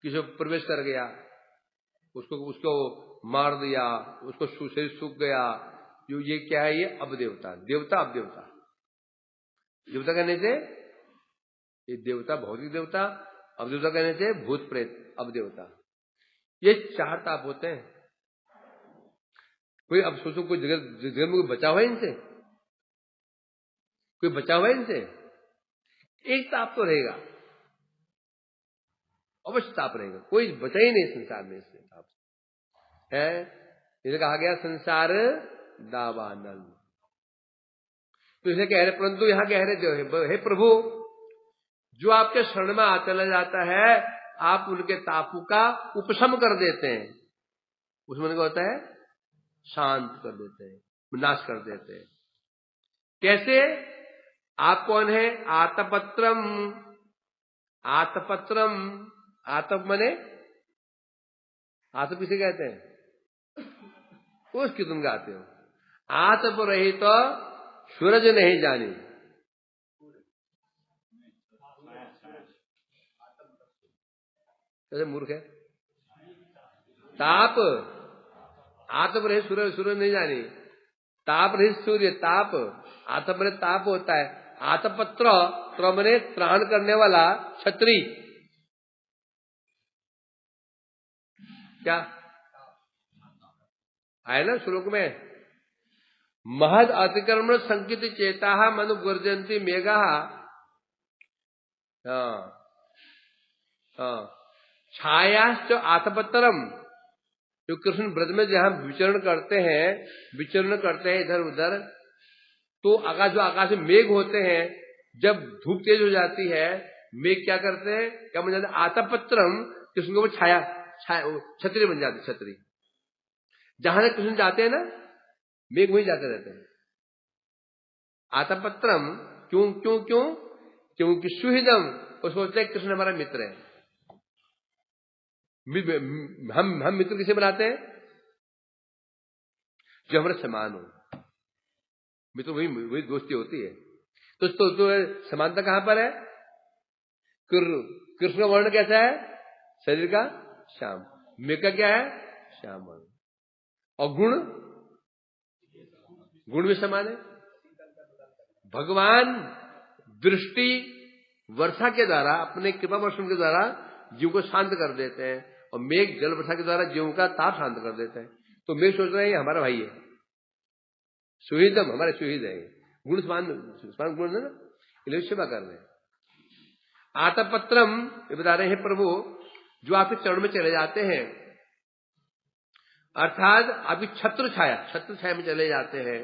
किसी प्रवेश कर गया, उसको मार दिया, उसको शरीर सूख गया, ये क्या है? ये अपदेवता, देवता अपदेवता। देवता कहने से ये देवता भौतिक देवता, अपदेवता कहने से भूत प्रेत अपदेवता। ये 4 ताप होते हैं। कोई अब सोचो, कोई जगह में कोई बचा हुआ है इनसे? कोई बचा हुआ है इनसे? एक ताप तो रहेगा, अवश्य ताप रहेगा, कोई बचा ही नहीं संसार में इससे ताप है। इसे कहा गया संसार दावानल। तो इसे कह रहे, परंतु यहां कह रहे जो हे प्रभु, जो आपके शरण में चला जाता है आप उनके तापु का उपशम कर देते हैं। उसमें क्या होता है? शांत कर देते हैं, विनाश कर देते हैं। कैसे? आप कौन है? आतपत्रम। आतपत्रम, आतप मने आतप किसे कहते हैं? उसकी तुम गाते हो। आतप रही तो सूरज नहीं जानी। कैसे मूर्ख है? ताप, आतप रहे सूरज, सूरज नहीं जानी। ताप रहे सूर्य, ताप। आतप मने ताप होता है। आतपत्र, त्र मने त्राण करने वाला, छत्री। क्या आया ना श्लोक में? महद अतिक्रमण संकित चेता मनु गर्जंती मेघा। छायाश्च आतपत्रम। जो कृष्ण ब्रज में जहां विचरण करते हैं इधर उधर, तो जो आकाश में मेघ होते हैं, जब धूप तेज हो जाती है, मेघ क्या करते हैं? क्या बन जाते हैं? आतपत्रम। कृष्ण को छाया, छतरी बन जाती, छतरी। जहां तक कृष्ण जाते हैं ना, मेघ वहीं जाते रहते हैं। आतपत्रम। क्यों क्यों क्यों? क्योंकि सुहृदम, वो सोचते हैं कृष्ण हमारा मित्र है। हम मित्र किसे बनाते हैं? जो हमारे समान हो। मित्र वही दोस्ती होती है। तो समानता कहां पर है? कृष्ण का वर्ण कैसा है? शरीर का श्याम। मेघ का क्या है? श्याम वर्ण। और गुण भी समान है। भगवान दृष्टि वर्षा के द्वारा, अपने कृपा वर्षण के द्वारा जीव को शांत कर देते हैं, और मेघ जल वर्षा के द्वारा जीव का ताप शांत कर देते हैं। तो मेघ सोच रहे हैं हमारा भाई है, सुहृदम, हमारे सुहृद है। गुण समान गुण है ना, इसलिए सेवा कर रहे हैं। आतपत्रम, ये बता रहे हैं प्रभु, जो आपके चरण में चले जाते हैं, अर्थात आपकी छत्र छाया में चले जाते हैं।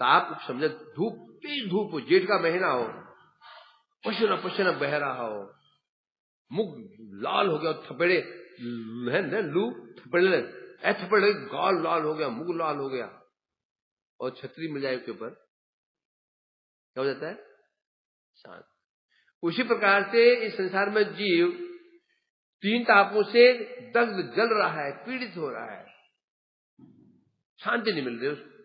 ताप समझे, धूप, तेज धूप हो, जेठ का महीना हो, पसीना पसीना बह रहा हो, मुख लाल हो गया, थपेड़े है ना, लू थपेड़े, थपेड़े, गाल लाल हो गया, मुख लाल हो गया, और छतरी मिल जाए उसके ऊपर, क्या हो जाता है? शांत। उसी प्रकार से इस संसार में जीव तीन तापों से दग्ध जल रहा है, पीड़ित हो रहा है, शांति नहीं मिल रही उसको।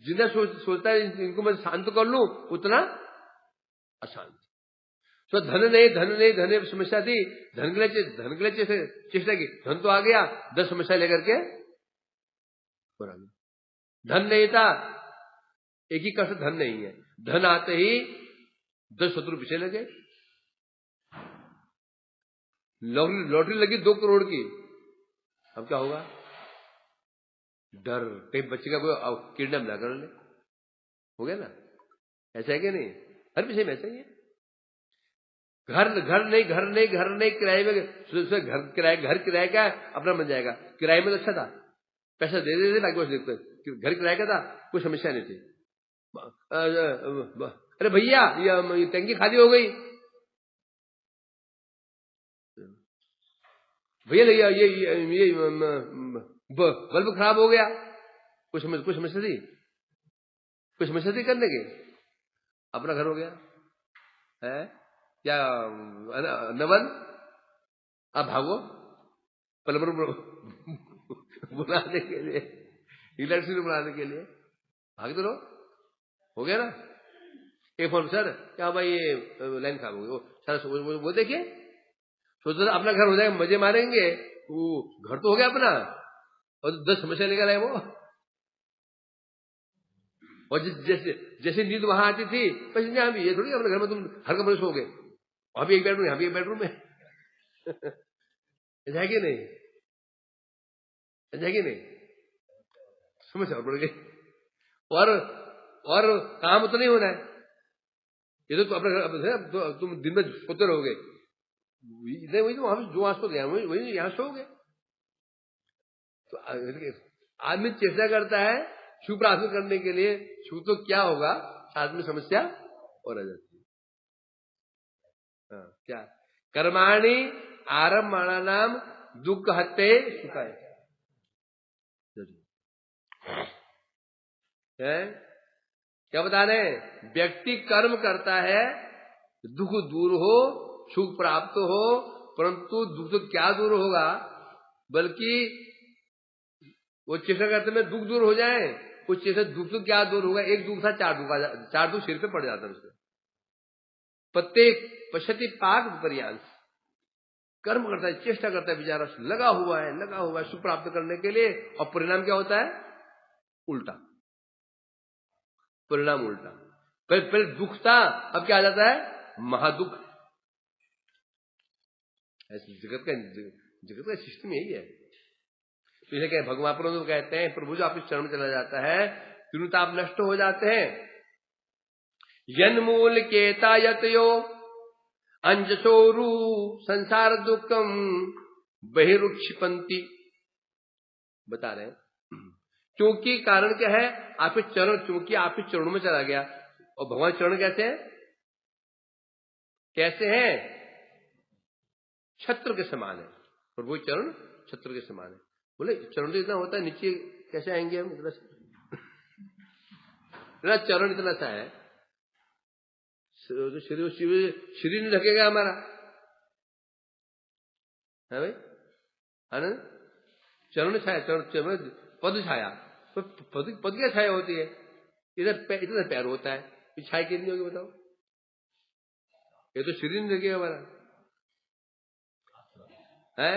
जितना सोचता है इनको मैं शांत कर लूं, उतना अशांत। तो धन नहीं समस्या थी, धन के लिए चेष्टा की, धन तो आ गया, 10 समस्या लेकर के धन नहीं था, एक ही कष्ट धन नहीं है। धन आते ही 10 शत्रु पीछे लगे। लॉटरी लगी 2 करोड़ की, अब क्या होगा? डर, कहीं बच्चे का कोई किडनैप ना कर ले, हो गया ना? ऐसा है कि नहीं? हर विषय में ऐसा ही है। घर नहीं किराए में, घर किराए का अपना बन जाएगा। किराए में तो अच्छा था, पैसा दे देते, बाकी कुछ देखते। घर किराए का था, कोई समस्या नहीं थी। अरे भैया ये टंकी खाली हो गई, भैया ये बल्ब खराब हो गया, कुछ समस्या थी करने के, अपना घर हो गया है क्या? नवन, अब भागो प्लम्बर बुलाने के लिए, इलेक्ट्रिसिटी बुलाने के लिए भाग दो, हो गया ना? एक फोन, सर क्या भाई ये लाइन खराब हो गई, वो देखिए, सोचो अपना घर हो जाएगा, मजे मारेंगे, वो घर तो हो गया अपना, और 10 समस्या लेकर आए वो। और जैसे नींद वहां आती थी, बस ये थोड़ी अपने घर में तुम हर कमरे सो गए, वहां भी एक बेडरूम, यहाँ भी एक बेडरूम है। ऐसा है कि नहीं? ऐसा है कि नहीं? समस्या बढ़ गई, और काम तो नहीं होना है। ये तो अपने घर तुम दिन में सोते रहोगे, वही तो वहां जो वहां सो गया वही यहां सो गए। तो आदमी चेष्टा करता है सुख प्राप्त करने के लिए सुख तो क्या होगा, साथ में समस्या और आ जाती है। हाँ, क्या कर्माणि आरम्भाणा नाम दुख हते सुखाय है। क्या बता रहे हैं? व्यक्ति कर्म करता है, दुख दूर हो, सुख प्राप्त हो, परंतु दुख तो क्या दूर होगा, बल्कि वो चेष्टा करते में दुख दूर हो जाए, कुछ चेष्टा दुख तो क्या दूर होगा, एक दुख था चार दुख सिर पे पड़ जाता है उसके। प्रत्येक पश्यति पाक पर्यांश, कर्म करता है, चेष्टा करता है, बेचारा लगा हुआ है सुख प्राप्त करने के लिए, और परिणाम क्या होता है? उल्टा परिणाम, उल्टा। पहले दुख था, अब क्या आ जाता है? महादुख। ऐसे जगत का सिस्टम यही है। तो इसे क्या भगवान तो कहते हैं, प्रभु जो आपके चरण में चला जाता है, तुरंत आप नष्ट हो जाते हैं। यन्मूल केता यतयो अंजसोरु संसार दुखम बहिरुक्षिपंती, बता रहे हैं। क्योंकि कारण क्या है? आपके चरण, क्योंकि आपके चरणों में चला गया। और भगवान चरण कैसे हैं? कैसे हैं? छत्र के समान है। और वो चरण छत्र के समान है। बोले चरण तो इतना होता है, नीचे कैसे आएंगे हम? इतना चरण इतना सा है, शरीर नहीं ढकेगा हमारा, है भाई? आनंद चरण छाया, चरण पद छाया, पद क्या छाया होती है? इधर पैर होता है, ये छाया कितनी होगी बताओ? ये तो शरीर नहीं ढकेगा हमारा है।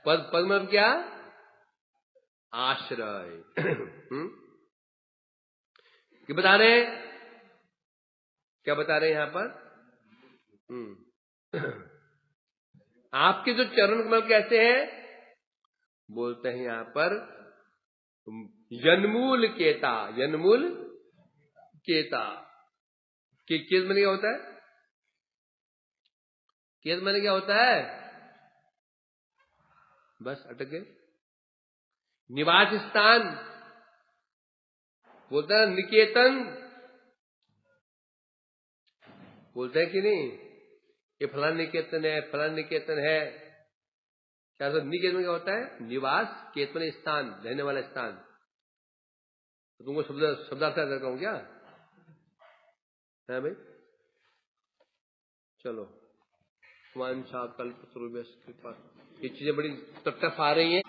पद में क्या? आश्रय। क्या बता रहे? क्या बता रहे यहां पर? आपके जो चरण कमल कैसे हैं? बोलते हैं यहां पर यन्मूल केता, यन्मूल केता। केत मैंने क्या होता है? केत मैंने क्या होता है? बस अटक गए। निवास स्थान बोलता है, निकेतन बोलते हैं कि नहीं? ये फलान निकेतन है, फलान निकेतन है। क्या तो निकेतन में क्या होता है? निवास, केतन स्थान, रहने वाला स्थान। तो तुमको शब्दार्थ करता हूं क्या है भाई? चलो, वांछा कल्प ये चीजें बड़ी टफ आ रही हैं।